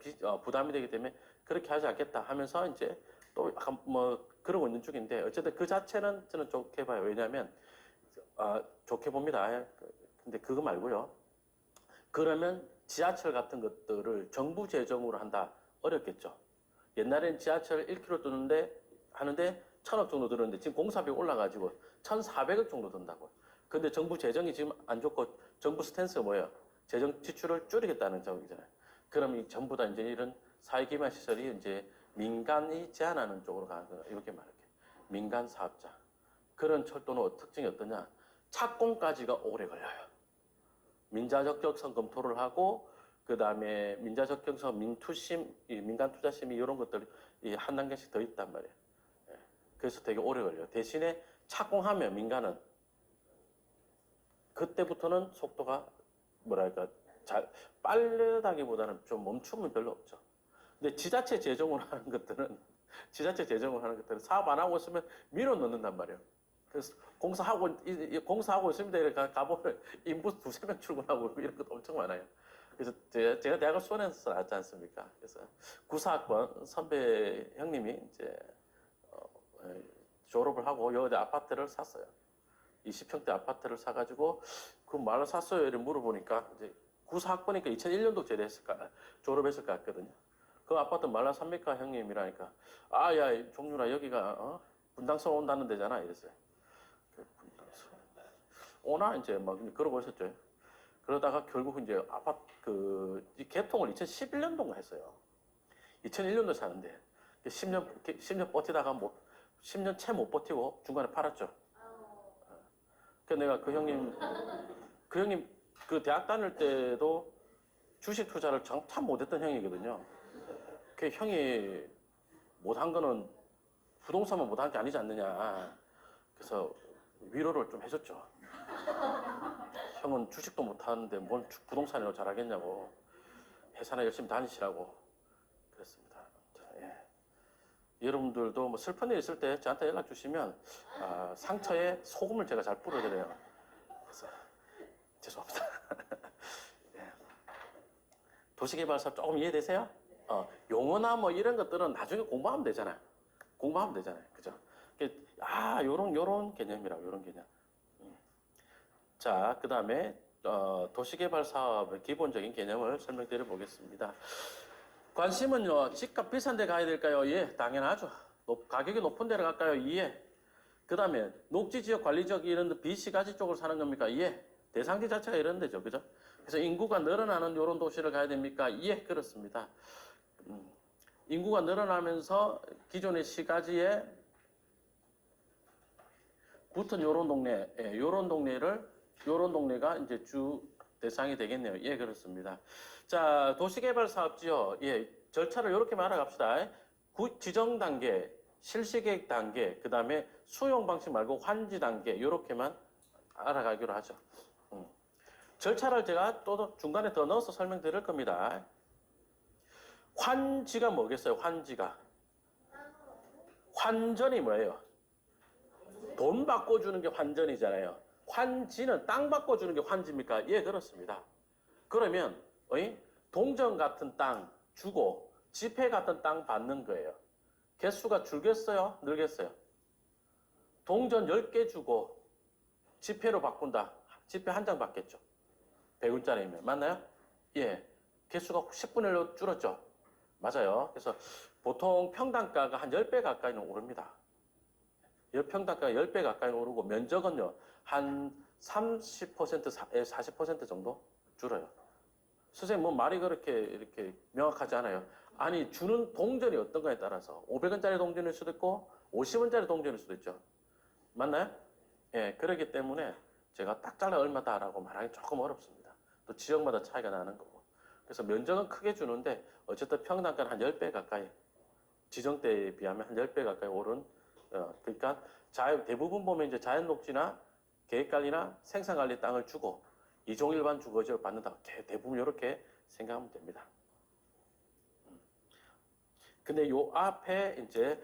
Speaker 1: 부담이 되기 때문에 그렇게 하지 않겠다 하면서 이제 또 약간 뭐 그러고 있는 중인데 어쨌든 그 자체는 저는 좋게 봐요. 왜냐하면 좋게 봅니다. 근데 그거 말고요. 그러면 지하철 같은 것들을 정부 재정으로 한다 어렵겠죠. 옛날엔 지하철 1km 하는데 1,000억 정도 들었는데 지금 공사비 올라가지고 1,400억 정도 든다고요. 근데 정부 재정이 지금 안 좋고 정부 스탠스가 뭐예요? 재정 지출을 줄이겠다는 점이잖아요. 그럼 이 전부 다 이제 이런 사회기반 시설이 이제 민간이 제한하는 쪽으로 가는 거예요. 이렇게 말할게요. 민간 사업자. 그런 철도는 특징이 어떠냐? 착공까지가 오래 걸려요. 민자적격성 검토를 하고 그 다음에 민자적경서, 민투심, 이 민간투자심의 이런 것들이 한 단계씩 더 있단 말이에요. 예. 그래서 되게 오래 걸려요. 대신에 착공하면 민간은 그때부터는 속도가 뭐랄까 잘 빠르다기보다는 좀 멈춤은 별로 없죠. 근데 지자체 재정을 하는 것들은 사업 안 하고 있으면 밀어 넣는단 말이에요. 그래서 공사하고 있습니다. 이렇게 가보면 인부 두세 명 출근하고 이런 것도 엄청 많아요. 그래서 제가 대학을 수원에서 나왔지 않습니까? 그래서 구사학번 선배 형님이 이제 졸업을 하고 여기 아파트를 샀어요. 20평대 아파트를 사가지고 그 말로 샀어요. 이렇게 물어보니까 이제 구사학번이니까 2001년도 졸업했을 것 같거든요. 그 아파트 말라 삽니까 형님이라니까 야 종준아 여기가 분당선 온다는 데잖아 이랬어요. 분당선 오나 이제 막 그러고 있었죠. 그러다가 결국 이제 아파트 이 개통을 2011년도인가 했어요. 2001년도 사는데 10년 버티다가 10년 채 못 버티고 중간에 팔았죠. 그 내가 그 형님 그 대학 다닐 때도 주식 투자를 참 못했던 형이거든요. 그 형이 못한 거는 부동산만 못한 게 아니지 않느냐. 그래서 위로를 좀 해줬죠. 형은 주식도 못하는데 뭘 부동산으로 잘하겠냐고. 회사나 열심히 다니시라고 그랬습니다. 예. 여러분들도 뭐 슬픈 일 있을 때 저한테 연락 주시면 상처에 소금을 제가 잘 뿌려드려요. 그래서 죄송합니다. 예. 도시개발사 조금 이해되세요? 용어나 뭐 이런 것들은 나중에 공부하면 되잖아요. 그죠? 요런 개념이라고, 요런 개념. 자, 그 다음에, 도시개발 사업의 기본적인 개념을 설명드려 보겠습니다. 관심은요, 집값 비싼 데 가야 될까요? 예, 당연하죠. 가격이 높은 데로 갈까요? 예. 그 다음에, 녹지지역 관리적 이런 비시가지 쪽으로 사는 겁니까? 예. 대상지 자체가 이런 데죠. 그죠? 그래서 인구가 늘어나는 이런 도시를 가야 됩니까? 예, 그렇습니다. 인구가 늘어나면서 기존의 시가지에 붙은 요런 동네가 이제 주 대상이 되겠네요. 예, 그렇습니다. 자, 도시개발 사업지요. 예, 절차를 이렇게 말아갑시다. 지정 단계, 실시계획 단계, 그 다음에 수용 방식 말고 환지 단계, 이렇게만 알아가기로 하죠. 절차를 제가 또 중간에 더 넣어서 설명드릴 겁니다. 환지가 뭐겠어요? 환전이 뭐예요? 돈 바꿔주는 게 환전이잖아요. 환지는 땅 바꿔주는 게 환지입니까? 예, 그렇습니다. 그러면 동전 같은 땅 주고 지폐 같은 땅 받는 거예요. 개수가 줄겠어요? 늘겠어요? 동전 10개 주고 지폐로 바꾼다. 지폐 한 장 받겠죠. 100원짜리면. 맞나요? 예. 개수가 10분의 1로 줄었죠. 맞아요. 그래서 보통 평당가가 한 10배 가까이는 오릅니다. 평당가가 10배 가까이 오르고 면적은요, 한 30%에서 40% 정도 줄어요. 선생님, 뭐 말이 그렇게 이렇게 명확하지 않아요. 아니, 주는 동전이 어떤 거에 따라서 500원짜리 동전일 수도 있고 50원짜리 동전일 수도 있죠. 맞나요? 예, 그렇기 때문에 제가 딱 잘라 얼마다라고 말하기 조금 어렵습니다. 또 지역마다 차이가 나는 거고. 그래서 면적은 크게 주는데 어쨌든 평당가는 한 10배 가까이 지정대에 비하면 한 10배 가까이 오른 그러니까 대부분 보면 이제 자연녹지나 계획관리나 생산관리 땅을 주고 이종일반 주거지를 받는다. 대부분 이렇게 생각하면 됩니다. 근데 요 앞에 이제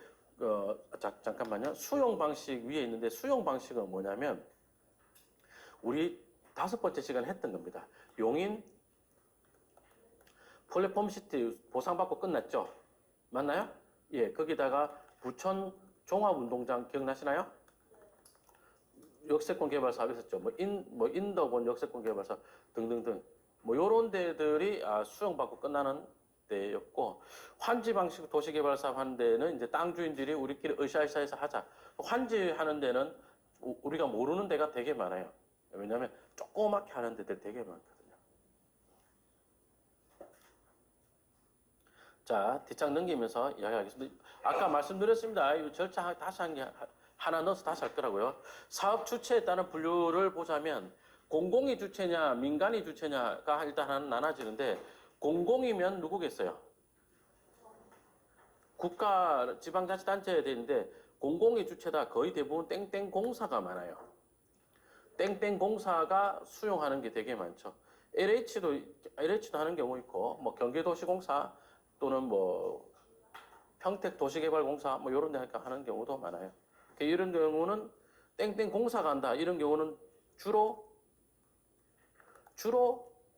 Speaker 1: 잠깐만요. 수용 방식 위에 있는데 수용 방식은 뭐냐면 우리 5번째 시간에 했던 겁니다. 용인 플랫폼시티 보상받고 끝났죠? 맞나요? 예, 거기다가 부천 종합운동장 기억나시나요? 역세권 개발 사업 있었죠. 인덕원 역세권 개발 사업 등등등. 요런 데들이 수용받고 끝나는 데였고, 환지 방식 도시개발 사업 하는 데는 이제 땅 주인들이 우리끼리 으쌰으쌰해서 하자. 환지 하는 데는 우리가 모르는 데가 되게 많아요. 왜냐하면 조그맣게 하는 데들 되게 많거든요. 자, 뒷장 넘기면서 이야기하겠습니다. 아까 말씀드렸습니다. 이 절차 다시 하나 넣어서 다시 할 거라고요. 사업 주체에 따른 분류를 보자면 공공이 주체냐 민간이 주체냐가 일단 하나 나눠지는데 공공이면 누구겠어요? 국가 지방자치단체여야 되는데 공공이 주체다. 거의 대부분 땡땡 공사가 많아요. 땡땡 공사가 수용하는 게 되게 많죠. LH도 하는 경우 있고, 뭐 경기도시공사 또는 뭐 평택도시개발공사 뭐 이런 데 하는 경우도 많아요. 이런 경우는 땡땡 공사가 한다. 이런 경우는 주로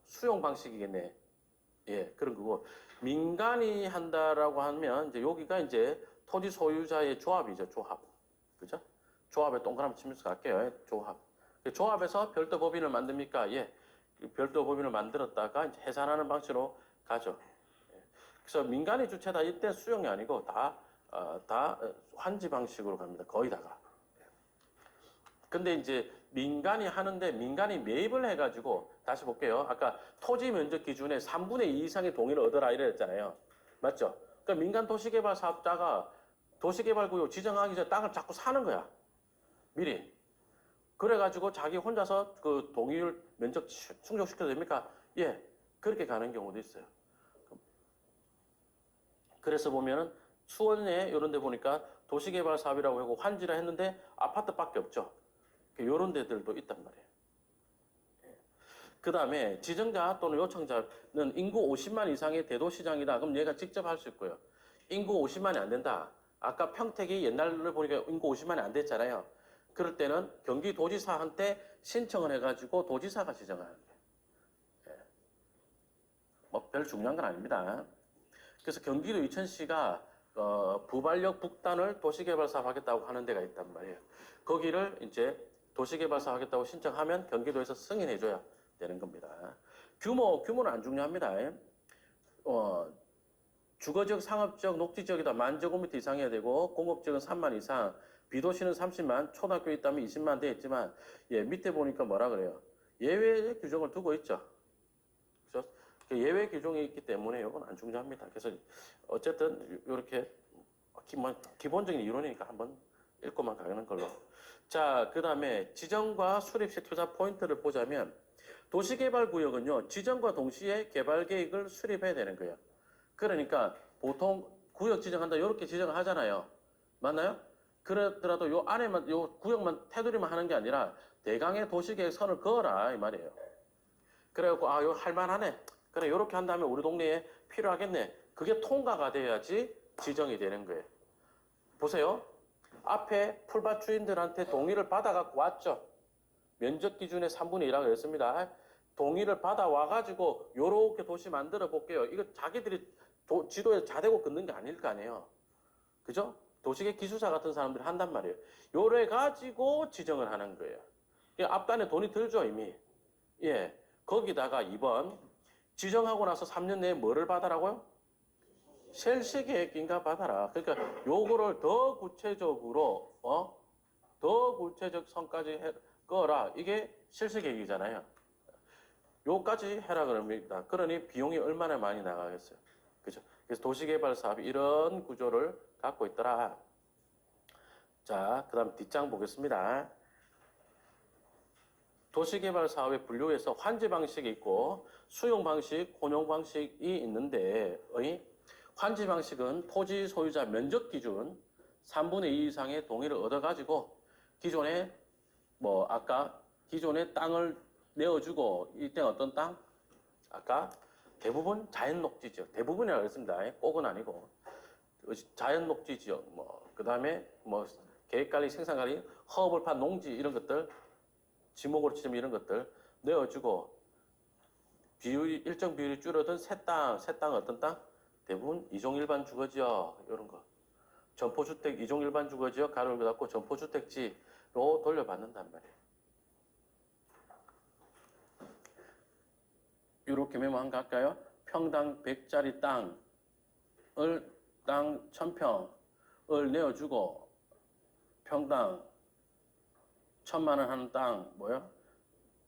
Speaker 1: 수용 방식이겠네. 예, 그런 거고. 민간이 한다라고 하면 이제 여기가 이제 토지 소유자의 조합이죠, 조합. 그죠? 조합에 동그라미 치면서 갈게요. 조합. 조합에서 별도 법인을 만듭니까? 예. 별도 법인을 만들었다가 이제 해산하는 방식으로 가죠. 예. 그래서 민간이 주체다. 이때 수용이 아니고 다 환지 방식으로 갑니다. 거의 다가. 근데 이제 민간이 하는데 민간이 매입을 해가지고 다시 볼게요. 아까 토지 면적 기준의 3분의 2 이상의 동의를 얻어라 이랬잖아요. 맞죠? 그러니까 민간 도시개발 사업자가 도시개발구역 지정하기 전에 땅을 자꾸 사는 거야. 미리. 그래가지고 자기 혼자서 그 동의율 면적 충족시켜도 됩니까? 예. 그렇게 가는 경우도 있어요. 그래서 보면은 수원에 이런 데 보니까 도시개발 사업이라고 하고 환지라 했는데 아파트밖에 없죠. 이런 데들도 있단 말이에요. 그 다음에 지정자 또는 요청자는 인구 50만 이상의 대도시장이다. 그럼 얘가 직접 할 수 있고요. 인구 50만이 안 된다. 아까 평택이 옛날을 보니까 인구 50만이 안 됐잖아요. 그럴 때는 경기도지사한테 신청을 해가지고 도지사가 지정하는 거예요. 뭐 별 중요한 건 아닙니다. 그래서 경기도 이천시가 부발력 북단을 도시개발사업 하겠다고 하는 데가 있단 말이에요. 거기를 이제 도시개발사업 하겠다고 신청하면 경기도에서 승인해줘야 되는 겁니다. 규모는 안 중요합니다. 주거지역, 상업지역, 녹지지역이다. 10,000제곱미터 이상이어야 되고 공업지역은 3만 이상, 비도시는 30만, 초등학교 있다면 20만 돼 있지만 예, 밑에 보니까 뭐라 그래요? 예외 규정을 두고 있죠. 그래서 예외 규정이 있기 때문에 이건 안 중요합니다. 그래서 어쨌든 이렇게 기본적인 이론이니까 한번 읽고만 가는 걸로. 자, 그 다음에 지정과 수립 시 투자 포인트를 보자면 도시개발구역은요, 지정과 동시에 개발계획을 수립해야 되는 거예요. 그러니까 보통 구역 지정한다 이렇게 지정을 하잖아요. 맞나요? 그러더라도 요 안에만 요 구역만 테두리만 하는 게 아니라 대강의 도시계획 선을 그어라 이 말이에요. 그래갖고 요 할만하네. 그래 요렇게 한다면 우리 동네에 필요하겠네. 그게 통과가 돼야지 지정이 되는 거예요. 보세요. 앞에 풀밭 주인들한테 동의를 받아갖고 왔죠. 면적 기준의 3분의 1이라고 그랬습니다. 동의를 받아와가지고 요렇게 도시 만들어 볼게요. 이거 자기들이 지도에 자대고 긋는 게 아닐 거 아니에요. 그죠? 도시계 기술사 같은 사람들이 한단 말이에요. 요래 가지고 지정을 하는 거예요. 앞단에 돈이 들죠 이미. 예. 거기다가 2번 지정하고 나서 3년 내에 뭐를 받아라고요? 실시계획인가 받아라. 그러니까 요거를 더 구체적으로 더 구체적 선까지 꺼라. 이게 실시계획이잖아요. 요까지 해라 그럽니다. 그러니 비용이 얼마나 많이 나가겠어요. 그죠? 그래서 도시개발 사업이 이런 구조를 갖고 있더라. 자, 그 다음 뒷장 보겠습니다. 도시개발 사업의 분류에서 환지 방식이 있고 수용 방식, 혼용 방식이 있는데 환지 방식은 토지 소유자 면적 기준 3분의 2 이상의 동의를 얻어가지고 기존에 아까 기존에 땅을 내어주고 이때 어떤 땅? 아까 대부분 자연 녹지 지역, 대부분이라고 했습니다. 꼭은 아니고 자연 녹지 지역, 그 다음에 계획관리, 생산관리, 허업을 농지 이런 것들, 지목으로 치면 이런 것들 내어주고 일정 비율이 줄어든 새 땅 어떤 땅? 대부분 이종 일반 주거지역 이런 거, 점포주택 이종 일반 주거지역 가로를 닫고 점포주택지로 돌려받는단 말이에요. 이렇게 메모한 거 할까요? 평당 100짜리 땅 1000평을 내어주고 평당 1000만 원 하는 땅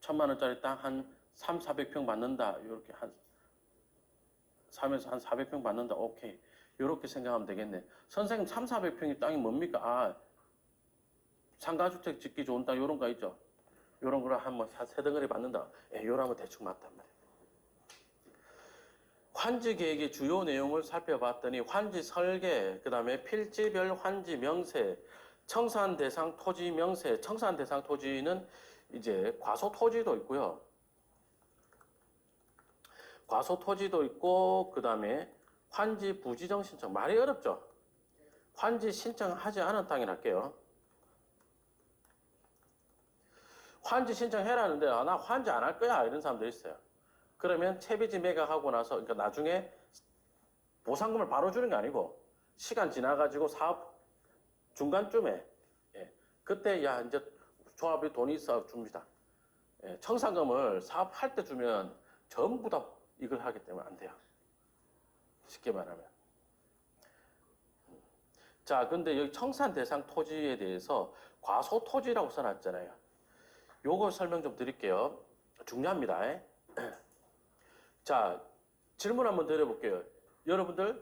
Speaker 1: 1000만 원짜리 땅 한 3,400평 받는다. 이렇게 살면서 한 400평 받는다. 오케이. 이렇게 생각하면 되겠네. 선생님 3,400평이 땅이 뭡니까? 상가주택 짓기 좋은 땅 이런 거 있죠. 이런 거를 한 세 덩어리 받는다. 이런 거 대충 맞단 말이에요. 환지 계획의 주요 내용을 살펴봤더니 환지 설계, 그 다음에 필지별 환지 명세, 청산 대상 토지 명세, 청산 대상 토지는 이제 과소 토지도 있고요. 과소 토지도 있고, 그 다음에 환지 부지정 신청. 말이 어렵죠? 환지 신청하지 않은 땅이라 할게요. 환지 신청해라는데, 아, 나 환지 안 할 거야. 이런 사람들 있어요. 그러면 채비지 매각하고 나서, 그러니까 나중에 보상금을 바로 주는 게 아니고, 시간 지나가지고 사업 중간쯤에, 예, 그때, 야, 이제 조합이 돈이 있어 줍니다. 예, 청산금을 사업할 때 주면 전부 다 이걸 하기 때문에 안 돼요. 쉽게 말하면. 자, 근데 여기 청산 대상 토지에 대해서 과소 토지라고 써놨잖아요. 요거 설명 좀 드릴게요. 중요합니다. 자, 질문 한번 드려볼게요. 여러분들,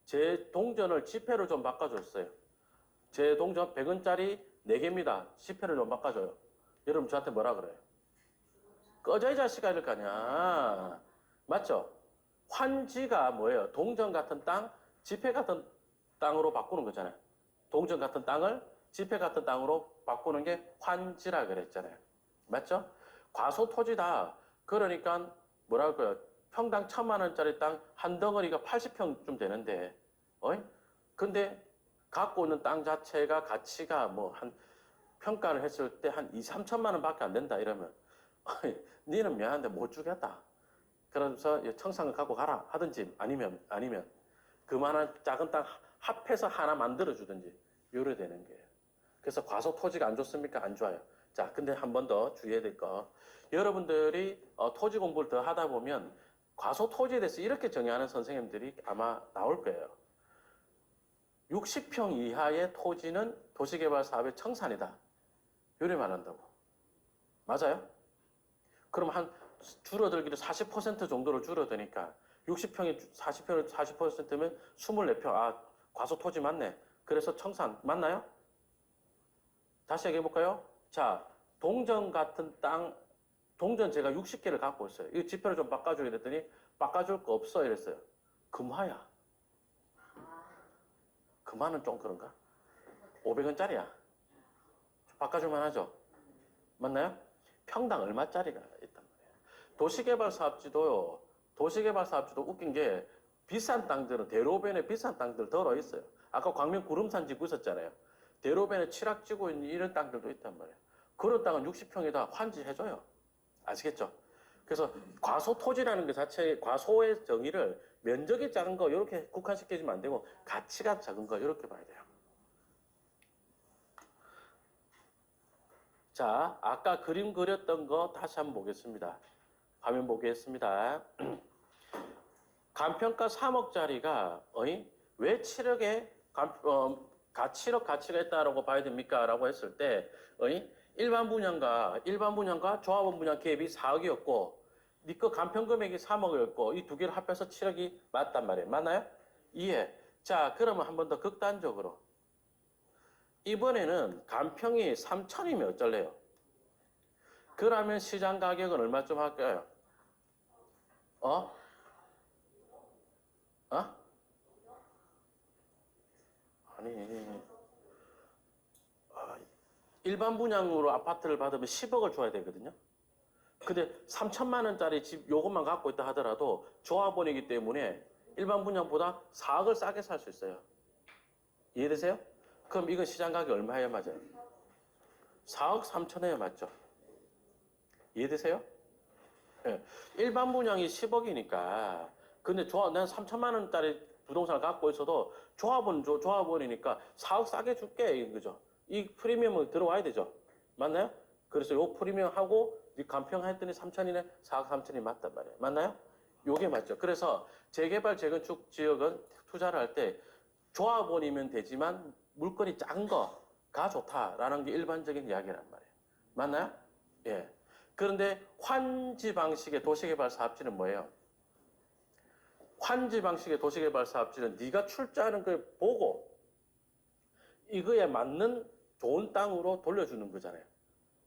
Speaker 1: 제 동전을 지폐로 좀 바꿔줬어요. 제 동전 100원짜리 4개입니다. 지폐를 좀 바꿔줘요. 여러분 저한테 뭐라 그래요? 꺼져 이 자식아 이럴 거 아니야. 맞죠? 환지가 뭐예요? 동전 같은 땅, 지폐 같은 땅으로 바꾸는 거잖아요. 동전 같은 땅을 지폐 같은 땅으로 바꾸는 게 환지라 그랬잖아요. 맞죠? 과소 토지다. 그러니까 뭐랄까요? 평당 1,000만 원짜리 땅 한 덩어리가 80평쯤 되는데, 근데 갖고 있는 땅 자체가 가치가 뭐 한 평가를 했을 때 한 2, 3천만 원밖에 안 된다 이러면 니는 미안한데 못 주겠다. 그러면서 청산을 갖고 가라 하든지 아니면 그만한 작은 땅 합해서 하나 만들어 주든지 요래 되는 거예요. 그래서 과소 토지가 안 좋습니까? 안 좋아요. 자, 근데 한 번 더 주의해야 될 거. 여러분들이 토지 공부를 더 하다 보면 과소 토지에 대해서 이렇게 정의하는 선생님들이 아마 나올 거예요. 60평 이하의 토지는 도시개발 사업의 청산이다. 요래 말한다고. 맞아요? 그럼 한 줄어들기를 40% 정도로 줄어드니까 60평이 40%면 24평. 아, 과소 토지 맞네. 그래서 청산 맞나요? 다시 얘기해 볼까요? 자, 동전 같은 땅, 동전 제가 60개를 갖고 있어요. 이 지표를 좀 바꿔줘야 됐더니 바꿔줄 거 없어 이랬어요. 금화야. 금화는 좀 그런가? 500원짜리야. 바꿔줄만 하죠? 맞나요? 평당 얼마짜리가 있단 말이에요. 도시개발사업지도요. 도시개발사업지도 웃긴 게 비싼 땅들은 대로변에 비싼 땅들 덜어 있어요. 아까 광명 구름산 짓고 있었잖아요. 대로변에 칠악 지고 있는 이런 땅들도 있단 말이에요. 그런 땅은 60평에다 환지해줘요. 아시겠죠? 그래서 과소 토지라는 것 자체, 과소의 정의를 면적이 작은 거 이렇게 국한시키면 안 되고 가치가 작은 거 이렇게 봐야 돼요. 자, 아까 그림 그렸던 거 다시 한번 보겠습니다. 화면 보겠습니다. 간평가 3억짜리가 왜 7억에 7억 가치가 있다라고 봐야 됩니까? 라고 했을 때 일반 분양과 조합원 분양 갭이 4억이었고 니 거 간평 금액이 3억이었고 이 두 개를 합해서 7억이 맞단 말이에요. 맞나요? 이해. 자, 그러면 한 번 더 극단적으로 이번에는 간평이 3천이면 어쩔래요? 그러면 시장 가격은 얼마쯤 할까요? 어? 어? 아니, 일반 분양으로 아파트를 받으면 10억을 줘야 되거든요. 근데 3천만 원짜리 집 요것만 갖고 있다 하더라도 조합원이기 때문에 일반 분양보다 4억을 싸게 살 수 있어요. 이해되세요? 그럼 이건 시장 가격 얼마예요? 맞아요? 4억 3천에 맞죠? 이해되세요? 네. 일반 분양이 10억이니까 근데 난 3천만 원짜리 부동산을 갖고 있어도 조합원이니까 4억 싸게 줄게 이거죠. 이 프리미엄은 들어와야 되죠. 맞나요? 그래서 요 프리미엄하고 간평했더니 3천이네 4억 3천이 맞단 말이에요. 맞나요? 요게 맞죠. 그래서 재개발 재건축 지역은 투자를 할 때 조합원이면 되지만 물건이 작은 거가 좋다라는 게 일반적인 이야기란 말이에요. 맞나요? 예. 그런데 환지 방식의 도시개발 사업지는 뭐예요? 환지 방식의 도시개발 사업지는 네가 출자하는 걸 보고 이거에 맞는 좋은 땅으로 돌려주는 거잖아요.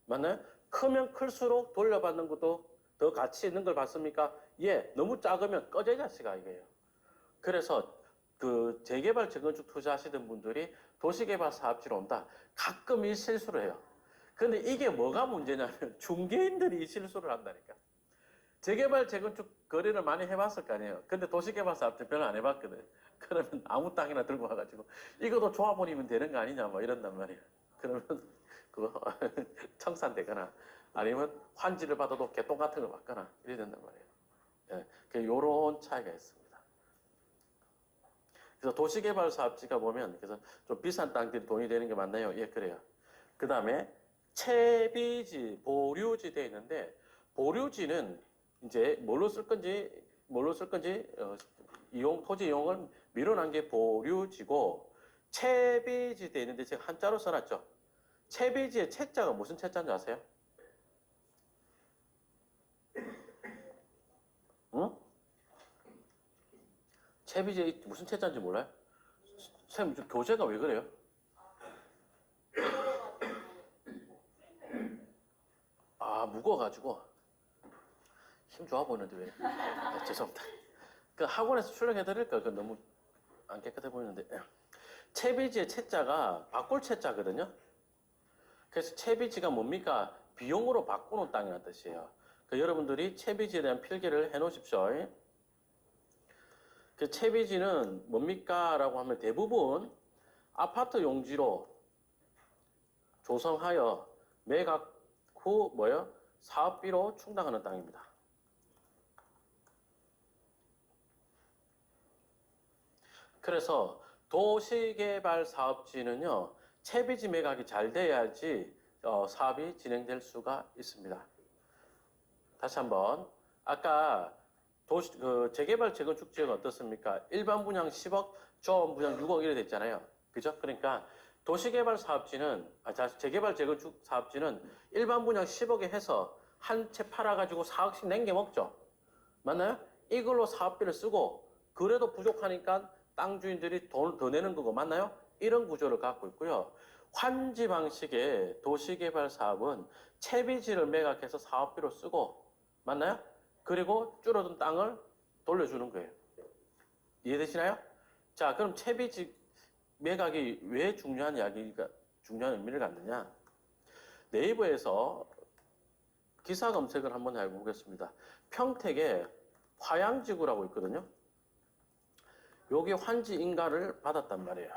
Speaker 1: 맞나요? 크면 클수록 돌려받는 것도 더 가치 있는 걸 받습니까? 예, 너무 작으면 꺼져 자식아 이거예요. 그래서 그 재개발 재건축 투자하시던 분들이 도시개발 사업지로 온다. 가끔 이 실수를 해요. 근데 이게 뭐가 문제냐면 중개인들이 이 실수를 한다니까. 재개발 재건축 거래를 많이 해봤을 거 아니에요. 근데 도시개발 사업지 별로 안 해봤거든. 그러면 아무 땅이나 들고 와가지고 이것도 조합원이면 되는 거 아니냐 뭐 이런단 말이에요. 그러면 그거 청산되거나 아니면 환지를 받아도 개똥 같은 걸 받거나 이래야 된단 말이에요. 예, 요런 차이가 있습니다. 그래서 도시개발 사업지가 보면 그래서 좀 비싼 땅들이 돈이 되는 게 맞나요? 예, 그래요. 그 다음에 채비지, 보류지 돼 있는데 보류지는 이제 뭘로 쓸 건지 토지 이용을 밀어난 게 보류지고 채비지 돼 있는데 제가 한자로 써놨죠. 채비지의 채자가 무슨 채자인지 아세요? 응? 채비지의 무슨 채자인지 몰라요? 선생님 교재가 왜 그래요? 아, 무거워가지고 힘 좋아 보이는데 왜? 아, 죄송합니다. 그 학원에서 출력해드릴까? 그 너무 안 깨끗해 보이는데. 채비지의 채자가 바꿀 채자거든요. 그래서 채비지가 뭡니까? 비용으로 바꾸는 땅이라는 뜻이에요. 그 여러분들이 채비지에 대한 필기를 해놓으십시오. 그 채비지는 뭡니까? 라고 하면 대부분 아파트 용지로 조성하여 매각 후 사업비로 충당하는 땅입니다. 그래서 도시개발 사업지는요, 채비지 매각이 잘 돼야지 사업이 진행될 수가 있습니다. 다시 한번 아까 재개발 재건축 지역은 어떻습니까? 일반 분양 10억, 조합 분양 6억 이래 됐잖아요. 그죠? 그러니까 도시개발 사업지는 재개발 재건축 사업지는 일반 분양 10억에 해서 한 채 팔아가지고 4억씩 남겨 먹죠. 맞나요? 이걸로 사업비를 쓰고 그래도 부족하니까 땅 주인들이 돈을 더 내는 거고 맞나요? 이런 구조를 갖고 있고요. 환지 방식의 도시개발 사업은 채비지를 매각해서 사업비로 쓰고 맞나요? 그리고 줄어든 땅을 돌려주는 거예요. 이해되시나요? 자, 그럼 채비지 매각이 왜 중요한 의미를 갖느냐? 네이버에서 기사 검색을 한번 해보겠습니다. 평택에 화양지구라고 있거든요. 여기 환지 인가를 받았단 말이에요.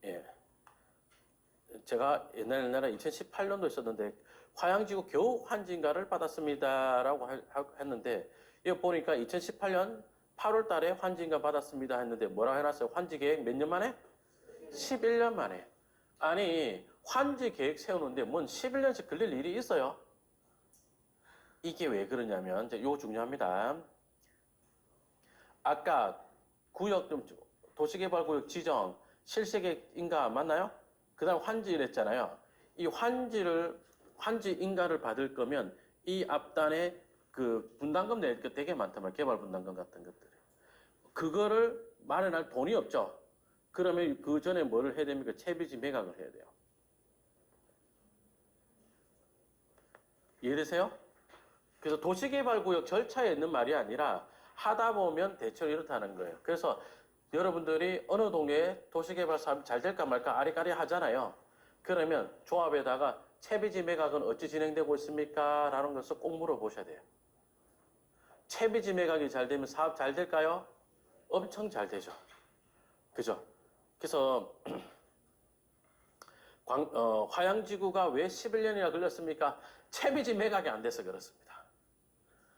Speaker 1: 예. 제가 옛날에 2018년도 있었는데 화양지구 겨우 환지 인가를 받았습니다라고 했는데 이거 보니까 2018년 8월 달에 환지 인가 받았습니다 했는데 뭐라고 해놨어요? 환지 계획 몇 년 만에? 11년 만에. 아니 환지 계획 세우는데 뭔 11년씩 걸릴 일이 있어요? 이게 왜 그러냐면 이제 이거 중요합니다. 아까 구역 도시개발구역 지정 실세계획 인가 맞나요? 그다음 환지를 했잖아요. 이 환지 인가를 받을 거면 이 앞단에 그 분담금 낼 게 되게 많단 말이에요. 개발 분담금 같은 것들. 그거를 마련할 돈이 없죠. 그러면 그 전에 뭐를 해야 됩니까? 채비지 매각을 해야 돼요. 이해되세요? 그래서 도시개발구역 절차에 있는 말이 아니라 하다 보면 대체로 이렇다는 거예요. 그래서 여러분들이 어느 동네에 도시개발 사업이 잘 될까 말까 아리까리 하잖아요. 그러면 조합에다가 채비지 매각은 어찌 진행되고 있습니까? 라는 것을 꼭 물어보셔야 돼요. 채비지 매각이 잘 되면 사업 잘 될까요? 엄청 잘 되죠. 그죠? 그래서 화양지구가 왜 11년이나 걸렸습니까? 채비지 매각이 안 돼서 그렇습니다.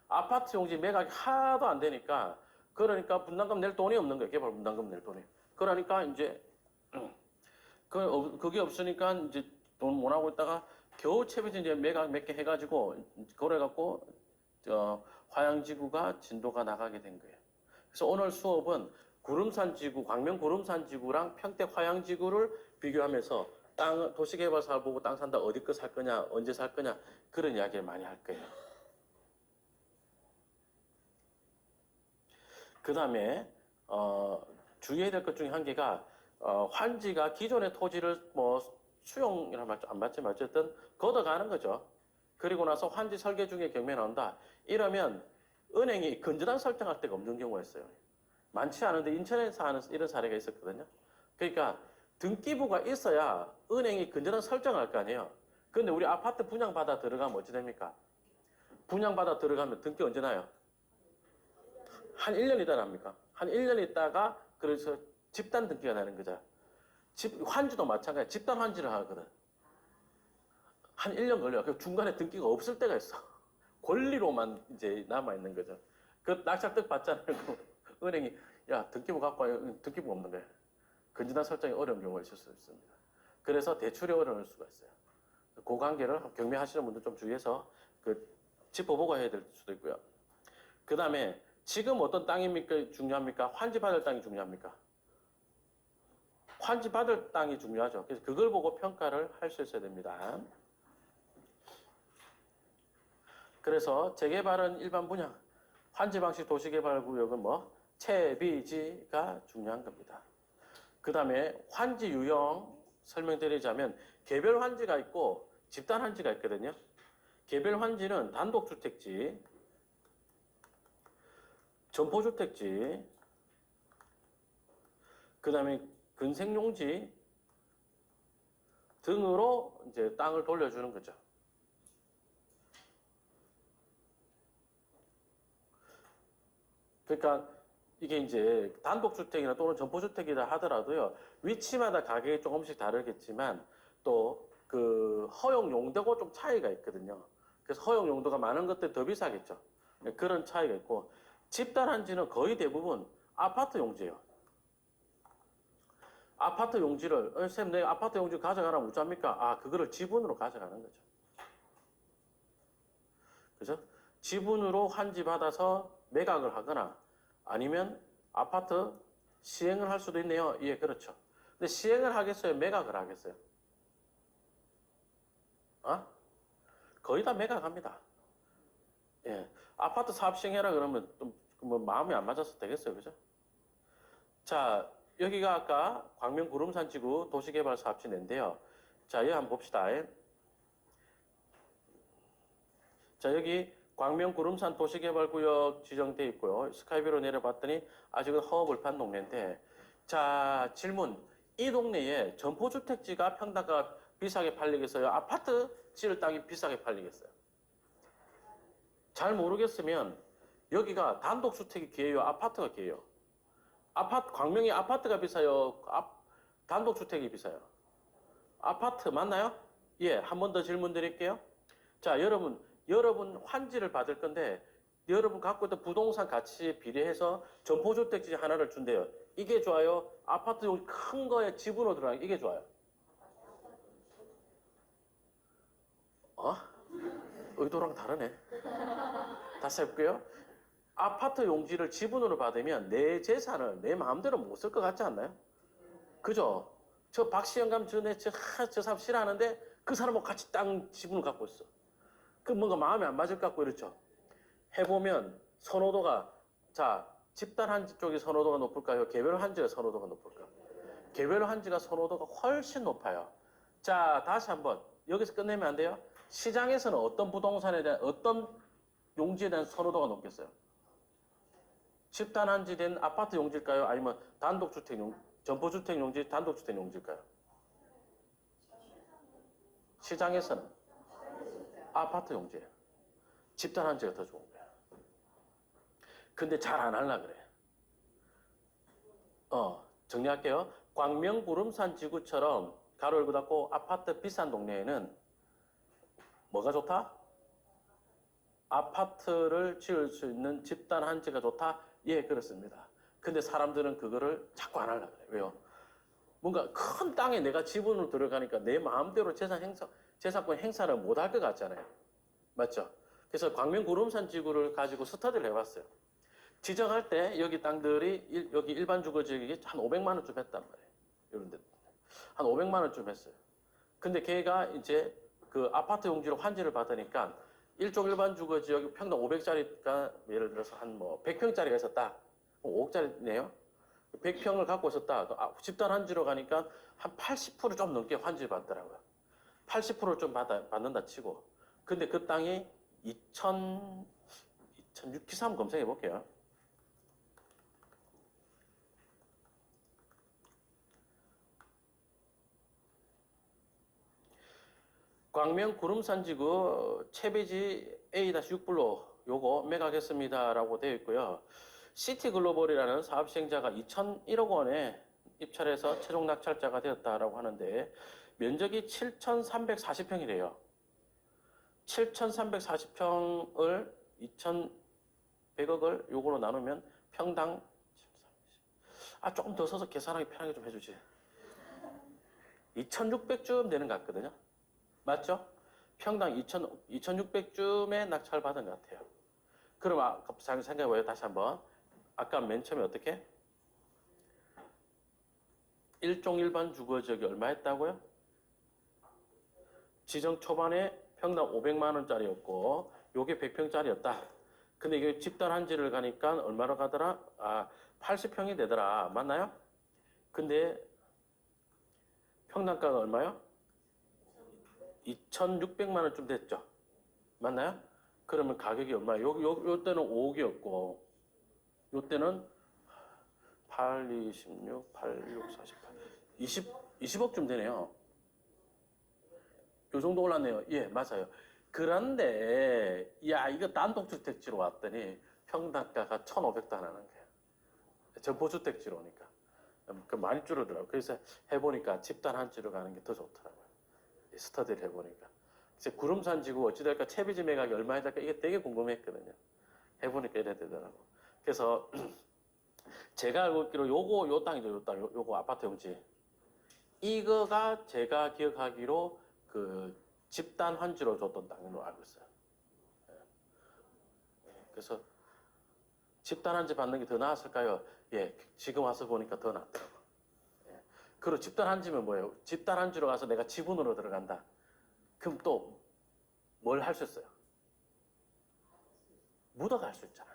Speaker 1: 아파트 용지 매각이 하나도 안 되니까 그러니까 분담금 낼 돈이 없는 거예요. 개발 분담금 낼 돈이. 그러니까 이제 그게 없으니까 이제 돈 못 하고 있다가 겨우 채비지 이제 매각 몇 개 해가지고 그래갖고 화양지구가 진도가 나가게 된 거예요. 그래서 오늘 수업은 구름산지구, 광명 구름산지구랑 평택 화양지구를 비교하면서 도시개발 사업 보고 땅 산다 어디 거 살 거냐, 언제 살 거냐 그런 이야기를 많이 할 거예요. 그 다음에 주의해야 될 것 중에 한 개가 환지가 기존의 토지를 수용이라 말죠 안 맞지 어쨌든 걷어가는 거죠. 그리고 나서 환지 설계 중에 경매 나온다. 이러면 은행이 건전한 설정할 데가 없는 경우가 있어요. 많지 않은데 인천에서 하는 이런 사례가 있었거든요. 그러니까 등기부가 있어야 은행이 건전한 설정을 할 거 아니에요. 근데 우리 아파트 분양받아 들어가면 어찌 됩니까? 분양받아 들어가면 등기 언제 나요? 한 1년 있다 납니까? 한 1년 있다가 그래서 집단 등기가 나는 거죠. 환지도 마찬가지야. 집단 환지를 하거든. 한 1년 걸려요. 그 중간에 등기가 없을 때가 있어. 권리로만 이제 남아있는 거죠. 그 낙찰득 받잖아요. 은행이, 야, 등기부 갖고 와요. 등기부 없는 거예요. 건전한 설정이 어려운 경우가 있을 수 있습니다. 그래서 대출이 어려울 수가 있어요. 그 관계를 경매하시는 분들 좀 주의해서 짚어보고 해야 될 수도 있고요. 그 다음에 지금 어떤 땅입니까? 중요합니까? 환지받을 땅이 중요합니까? 환지받을 땅이 중요하죠. 그래서 그걸 보고 평가를 할 수 있어야 됩니다. 그래서 재개발은 일반 분양, 환지방식 도시개발구역은 채비지가 중요한 겁니다. 그 다음에 환지 유형 설명드리자면 개별 환지가 있고 집단 환지가 있거든요. 개별 환지는 단독주택지, 점포주택지, 그 다음에 근생용지 등으로 이제 땅을 돌려주는 거죠. 그러니까 이게 이제 단독주택이나 또는 점포주택이라 하더라도요, 위치마다 가격이 조금씩 다르겠지만 또 그 허용 용도가 좀 차이가 있거든요. 그래서 허용 용도가 많은 것들 더 비싸겠죠. 그런 차이가 있고, 집단한지는 거의 대부분 아파트 용지예요. 아파트 용지를, 쌤, 내 아파트 용지 가져가라면 어쩝니까? 아, 그거를 지분으로 가져가는 거죠. 그죠? 지분으로 환지 받아서 매각을 하거나 아니면 아파트 시행을 할 수도 있네요. 예, 그렇죠. 근데 시행을 하겠어요? 매각을 하겠어요? 거의 다 매각합니다. 예. 아파트 사업 시행해라 그러면 좀 마음이 안 맞아서 되겠어요. 그죠? 자, 여기가 아까 광명 구름산지구 도시개발 사업지인데요. 자, 여기 한번 봅시다. 자, 여기 광명 구름산 도시개발구역 지정돼 있고요. 스카이뷰로 내려봤더니 아직은 허허벌판 동네인데, 자, 질문. 이 동네에 점포주택지가 평당가 비싸게 팔리겠어요? 아파트 지을 땅이 비싸게 팔리겠어요? 잘 모르겠으면 여기가 단독주택이 기회요? 아파트가 기회요? 광명이 아파트가 비싸요? 단독주택이 비싸요? 아파트 맞나요? 예, 한 번 더 질문 드릴게요. 자, 여러분 환지를 받을 건데 여러분 갖고 있던 부동산 가치에 비례해서 점포주택지 하나를 준대요. 이게 좋아요? 아파트 큰 거에 지분으로 들어가는 이게 좋아요? 의도랑 다르네. 다시 해볼게요. 아파트 용지를 지분으로 받으면 내 재산을 내 마음대로 못 쓸 것 같지 않나요? 그죠? 저 박시영감 전에 저 사람 싫어하는데 그 사람하고 같이 땅 지분을 갖고 있어. 그 뭔가 마음에 안 맞을 것 같고 이렇죠. 해보면 선호도가, 자, 집단 한지 쪽이 선호도가 높을까요? 개별 한지가 선호도가 높을까요? 개별 한지가 선호도가 훨씬 높아요. 자, 다시 한번 여기서 끝내면 안 돼요? 시장에서는 어떤 부동산에 대한 어떤 용지에 대한 선호도가 높겠어요? 집단 한지된 아파트 용지일까요? 아니면 단독주택 점포주택 용지, 단독주택 용지일까요? 시장에서는 아파트 용지예요. 집단 한지가 더 좋은 거예요. 근데 잘 안 하려 그래. 정리할게요. 광명 구름산 지구처럼 가로 열고 닫고 아파트 비싼 동네에는 뭐가 좋다? 아파트를 지을 수 있는 집단 한지가 좋다? 예, 그렇습니다. 근데 사람들은 그거를 자꾸 안 하려고 그래요. 왜요? 뭔가 큰 땅에 내가 지분으로 들어가니까 내 마음대로 재산권 행사를 못 할 것 같잖아요. 맞죠? 그래서 광명 구름산 지구를 가지고 스터디를 해봤어요. 지정할 때 여기 땅들이 여기 일반 주거지역이 한 500만 원쯤 했단 말이에요. 이런 데. 한 500만 원쯤 했어요. 근데 걔가 이제 그 아파트 용지로 환지를 받으니까 일종 일반 주거지역이 평당 500짜리가 예를 들어서 한 100평짜리가 있었다. 5억짜리네요. 100평을 갖고 있었다. 집단 환지로 가니까 한 80%좀 넘게 환지를 받더라고요. 80%좀 받는다 치고. 근데 그 땅이 기사 한번 검색해 볼게요. 광명 구름산지구 채비지 A-6불로 요거 매각했습니다라고 되어 있고요. 시티글로벌이라는 사업 시행자가 2,001억 원에 입찰해서 최종 낙찰자가 되었다라고 하는데 면적이 7,340평이래요. 7,340평을 2,100억을 요거로 나누면 평당 조금 더 써서 계산하기 편하게 좀 해주지. 2,600쯤 되는 것 같거든요. 맞죠? 평당 2,600쯤에 낙찰 받은 것 같아요. 그럼 생각해봐요. 다시 한번. 아까 맨 처음에 어떻게? 일종 일반 주거지역이 얼마 했다고요? 지정 초반에 평당 500만 원짜리였고 요게 100평짜리였다. 근데 이게 집단 한지를 가니까 얼마로 가더라? 80평이 되더라. 맞나요? 근데 평당가가 얼마요? 2,600만 원쯤 됐죠. 맞나요? 그러면 가격이 얼마예요? 요 때는 5억이었고 요 때는 8, 26, 8, 6, 48 20억쯤 되네요. 요 정도 올랐네요. 예, 맞아요. 그런데 이거 단독주택지로 왔더니 평당가가 1,500도 안 하는 거예요. 전포주택지로 오니까 그 많이 줄어들어요. 그래서 해보니까 집단 한지로 가는 게 더 좋더라고요. 스터디를 해보니까 이제 구름산지구 어찌될까 채비지 매각이 얼마에 될까 이게 되게 궁금했거든요. 해보니까 이래 되더라고. 그래서 제가 알고 있기로 요 땅이죠. 요거 아파트 용지. 이거가 제가 기억하기로 그 집단 환지로 줬던 땅으로 알고 있어요. 그래서 집단 환지 받는 게 더 나았을까요? 예, 지금 와서 보니까 더 낫더라고. 예. 그리고 집단 환지면 뭐예요? 집단 환지로 가서 내가 지분으로 들어간다. 그럼 또 뭘 할 수 있어요? 묻어갈 수 있잖아.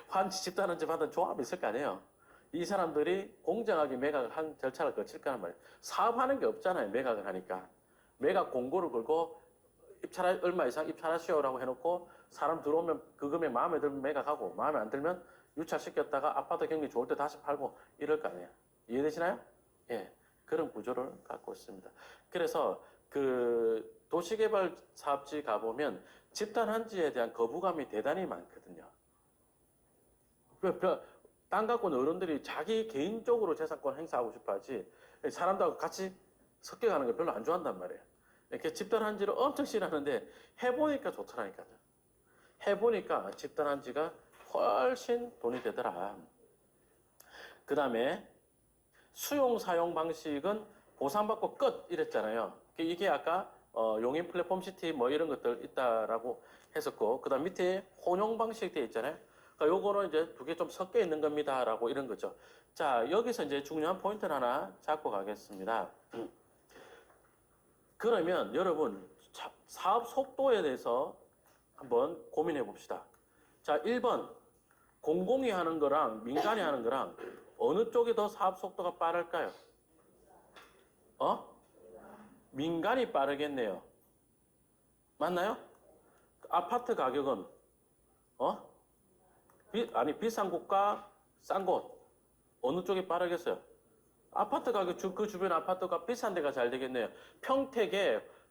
Speaker 1: 환지 집단 환지 받은 조합이 있을 거 아니에요? 이 사람들이 공정하게 매각을 한 절차를 거칠 거란 말이에요. 사업하는 게 없잖아요. 매각을 하니까. 매각 공고를 걸고 얼마 이상 입찰하시오라고 해놓고 사람 들어오면 그 금액 마음에 들면 매각하고 마음에 안 들면 유찰시켰다가 아파트 경기 좋을 때 다시 팔고 이럴 거 아니에요. 이해되시나요? 예. 그런 구조를 갖고 있습니다. 그래서 그 도시개발 사업지 가보면 집단 한지에 대한 거부감이 대단히 많거든요. 땅 갖고 있는 어른들이 자기 개인적으로 재산권 행사하고 싶어 하지 사람들하고 같이 섞여가는 걸 별로 안 좋아한단 말이에요. 이렇게 집단 한지를 엄청 싫어하는데 해보니까 좋더라니까요. 해보니까 집단 한지가 훨씬 돈이 되더라. 그 다음에 수용 사용 방식은 보상받고 끝 이랬잖아요. 이게 아까 용인 플랫폼 시티 뭐 이런 것들 있다라고 했었고 그 다음 밑에 혼용 방식 되어 있잖아요. 그러니까 요거는 이제 두 개 좀 섞여 있는 겁니다라고 이런 거죠. 자, 여기서 이제 중요한 포인트를 하나 잡고 가겠습니다. 그러면 여러분 사업 속도에 대해서 한번 고민해 봅시다. 자, 1번 공공이 하는 거랑 민간이 하는 거랑 어느 쪽이 더 사업 속도가 빠를까요? 민간이 빠르겠네요. 맞나요? 아파트 가격은 비싼 곳과 싼 곳 어느 쪽이 빠르겠어요? 아파트 가격 그 주변 아파트가 비싼 데가 잘 되겠네요.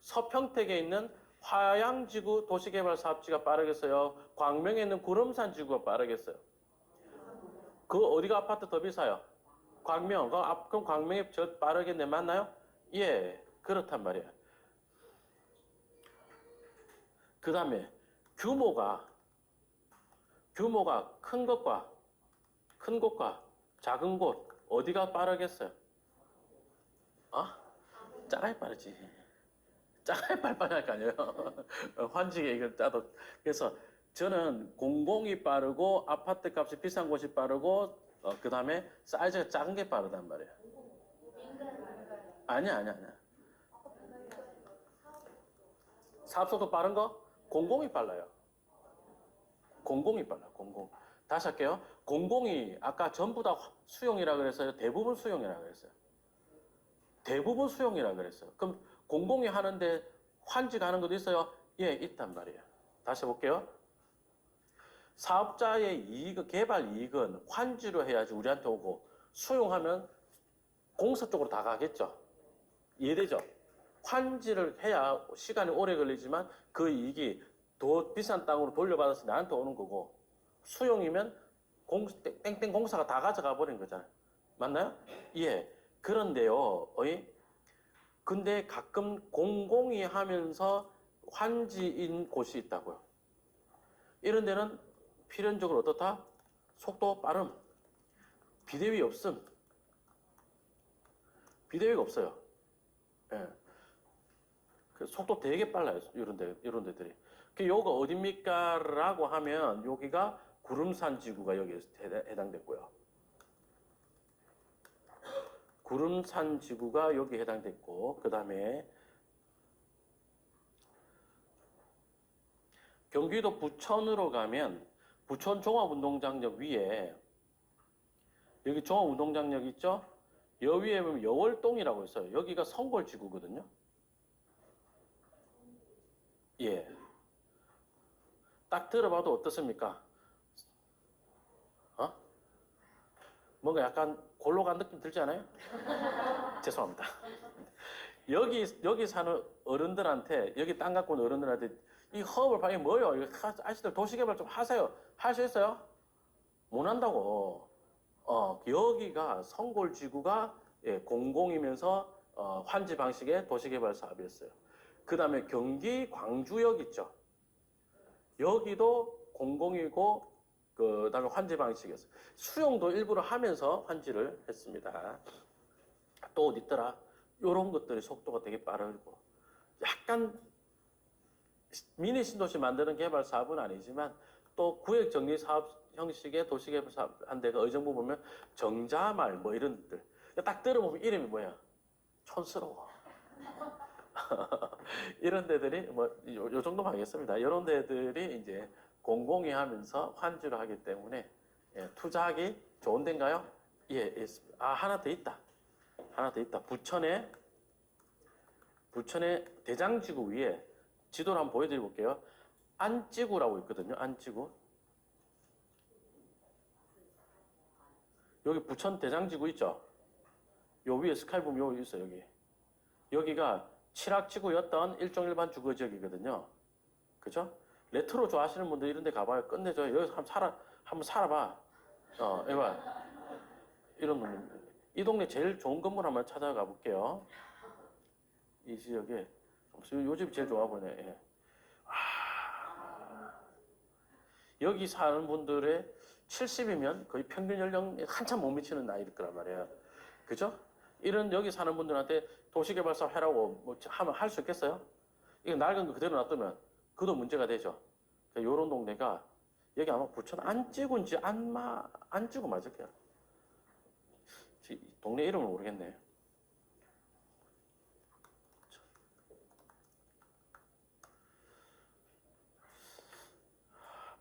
Speaker 1: 서평택에 있는 화양지구 도시개발사업지가 빠르겠어요? 광명에 있는 구름산지구가 빠르겠어요? 그 어디가 아파트 더 비싸요? 광명. 그럼 광명이 저 빠르겠네. 맞나요? 예, 그렇단 말이에요. 그 다음에 규모가 큰 곳과 작은 곳 어디가 빠르겠어요? 작아야 빠르지. 작아야 빨빨할 거 아니에요. 환지게 이걸 짜도. 그래서 저는 공공이 빠르고 아파트 값이 비싼 곳이 빠르고 그 다음에 사이즈가 작은 게 빠르단 말이에요. 아니야. 사업속도 빠른 거? 공공이 빨라요. 공공이 빨라. 공공. 다시 할게요. 공공이 아까 전부 다 수용이라 그랬어요. 대부분 수용이라 그랬어요. 대부분 수용이라 그랬어요. 그럼 공공이 하는데 환지가 하는 것도 있어요. 예, 있단 말이에요. 다시 볼게요. 사업자의 이익, 개발 이익은 환지로 해야지 우리한테 오고 수용하면 공사 쪽으로 다 가겠죠. 이해되죠? 환지를 해야 시간이 오래 걸리지만 그 이익이 더 비싼 땅으로 돌려받아서 나한테 오는 거고 수용이면 땡땡 공사가 다 가져가 버린 거잖아요. 맞나요? 예. 그런데요, 근데 가끔 공공이 하면서 환지인 곳이 있다고요. 이런 데는 필연적으로 어떻다? 속도 빠름, 비대위 없음, 비대위가 없어요. 예. 그 속도 되게 빨라요. 이런 데들이. 그 요가 어딥니까? 라고 하면 여기가 구름산 지구가 여기에 해당됐고요. 구름산 지구가 여기 해당됐고, 그 다음에 경기도 부천으로 가면 부천 종합운동장역 위에 여기 종합운동장역 있죠? 여 위에 보면 여월동이라고 있어요. 여기가 성골지구거든요. 예. 딱 들어봐도 어떻습니까? 어? 뭔가 약간 골로 간 느낌 들지 않아요? 죄송합니다. 여기 사는 어른들한테, 여기 땅 갖고 있는 어른들한테 이 허업을 방이 뭐요? 아저씨들 도시개발 좀 하세요. 할 수 있어요? 못 한다고. 여기가 성골지구가 공공이면서 환지 방식의 도시개발 사업이었어요. 그 다음에 경기 광주역 있죠. 여기도 공공이고 그 다음에 환지 방식이었어요. 수용도 일부러 하면서 환지를 했습니다. 또 어디 있더라? 이런 것들이 속도가 되게 빠르고 약간 미니 신도시 만드는 개발 사업은 아니지만 또 구역 정리 사업 형식의 도시 개발 사업 한 데가 의정부 보면 정자말 뭐 이런 데들 딱 들어보면 이름이 뭐야? 촌스러워. 이런 데들이 뭐 요 정도만 하겠습니다. 이런 데들이 이제 공공이 하면서 환지를 하기 때문에 투자하기 좋은 데인가요? 예, 있습니다. 하나 더 있다. 하나 더 있다. 부천의 대장지구 위에 지도를 한번 보여드려 볼게요. 안지구라고 있거든요. 안지구. 여기 부천 대장지구 있죠? 요 위에 스카이 보면 여기 있어요. 여기가 칠학지구였던 일종일반 주거지역이거든요. 그죠? 레트로 좋아하시는 분들 이런 데 가봐요. 끝내줘요. 여기서 한번 살아봐. 이봐. 이런 놈. 이 동네 제일 좋은 건물 한번 찾아가 볼게요. 이 지역에. 요 집이 제일 좋아 보이네. 예. 여기 사는 분들의 70이면 거의 평균 연령 한참 못 미치는 나이일 거란 말이에요. 그죠? 이런 여기 사는 분들한테 도시개발 사업 해라고 뭐 하면 할 수 있겠어요? 이거 낡은 거 그대로 놔두면 그도 문제가 되죠. 요런 동네가 여기 아마 부천 안찌구인지 안찌구 맞을 거야. 동네 이름을 모르겠네.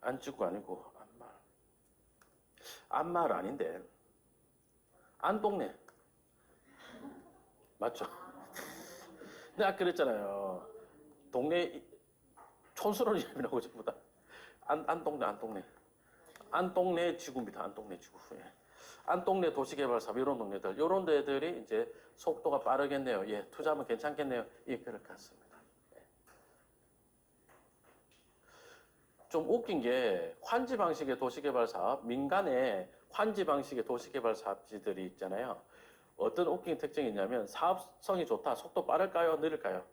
Speaker 1: 안찌구 아니고 안말 아닌데 안동네 맞죠? 내가 아까 그랬잖아요. 동네 촌스러운 이름이라고 전부 다 안동네 지구입니다. 안동네 지구. 예. 안동네 도시개발사업 이런 동네들 이런 데들이 이제 속도가 빠르겠네요. 예, 투자하면 괜찮겠네요. 예, 그럴 것 같습니다. 예. 좀 웃긴 게 환지 방식의 도시개발사업, 민간의 환지 방식의 도시개발사업지들이 있잖아요. 어떤 웃긴 특징이 있냐면 사업성이 좋다. 속도 빠를까요? 느릴까요?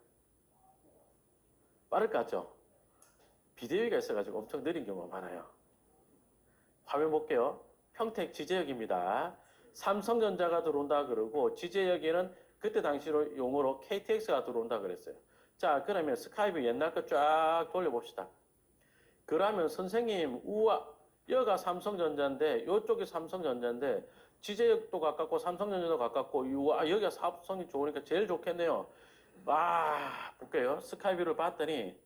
Speaker 1: 빠를 것 같죠? 비대위가 있어가지고 엄청 느린 경우가 많아요. 화면 볼게요. 평택 지제역입니다. 삼성전자가 들어온다 그러고 지제역에는 그때 당시로 용어로 KTX가 들어온다 그랬어요. 자, 그러면 스카이브 옛날 거 쫙 돌려봅시다. 그러면 선생님, 우와, 여가 삼성전자인데 이쪽이 삼성전자인데 지제역도 가깝고 삼성전자도 가깝고 우와, 여기가 사업성이 좋으니까 제일 좋겠네요. 볼게요. 스카이뷰를 봤더니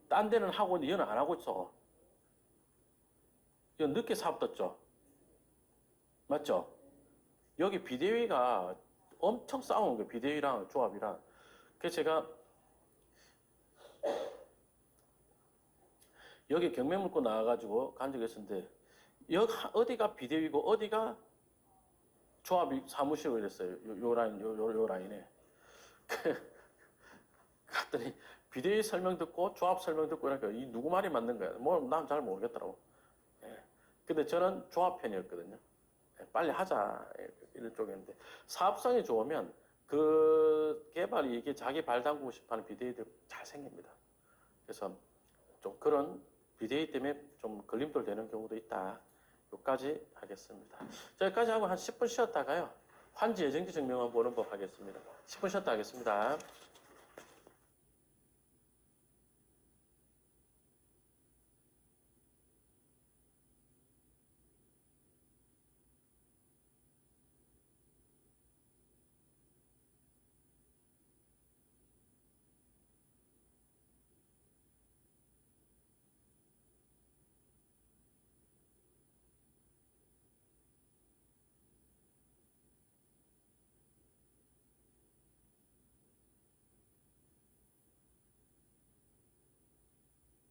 Speaker 1: 딴 데는 하고 있는데 얘는 안 하고 있어. 이거 늦게 사업 떴죠. 맞죠? 여기 비대위가 엄청 싸우는 거예요. 비대위랑 조합이랑. 그래서 제가 여기 경매 물고 나와가지고 간 적이 있었는데 여기 어디가 비대위고 어디가 조합이 사무실로 이랬어요. 요 라인, 요 라인에. 갔더니 비대위 설명 듣고 조합 설명 듣고 이러니까 이 누구 말이 맞는 거야. 뭐 난 잘 모르겠더라고. 예. 근데 저는 조합 편이었거든요. 예, 빨리 하자 이런 쪽이었는데 사업성이 좋으면 그 개발이 이게 자기 발 담그고 싶어하는 비대위들 잘 생깁니다. 그래서 좀 그런 비대위 때문에 좀 걸림돌 되는 경우도 있다. 여기까지 하겠습니다. 자, 여기까지 하고 한 10분 쉬었다가요. 환지 예정지 증명만 보는 법 하겠습니다. 10분 쉬었다 하겠습니다.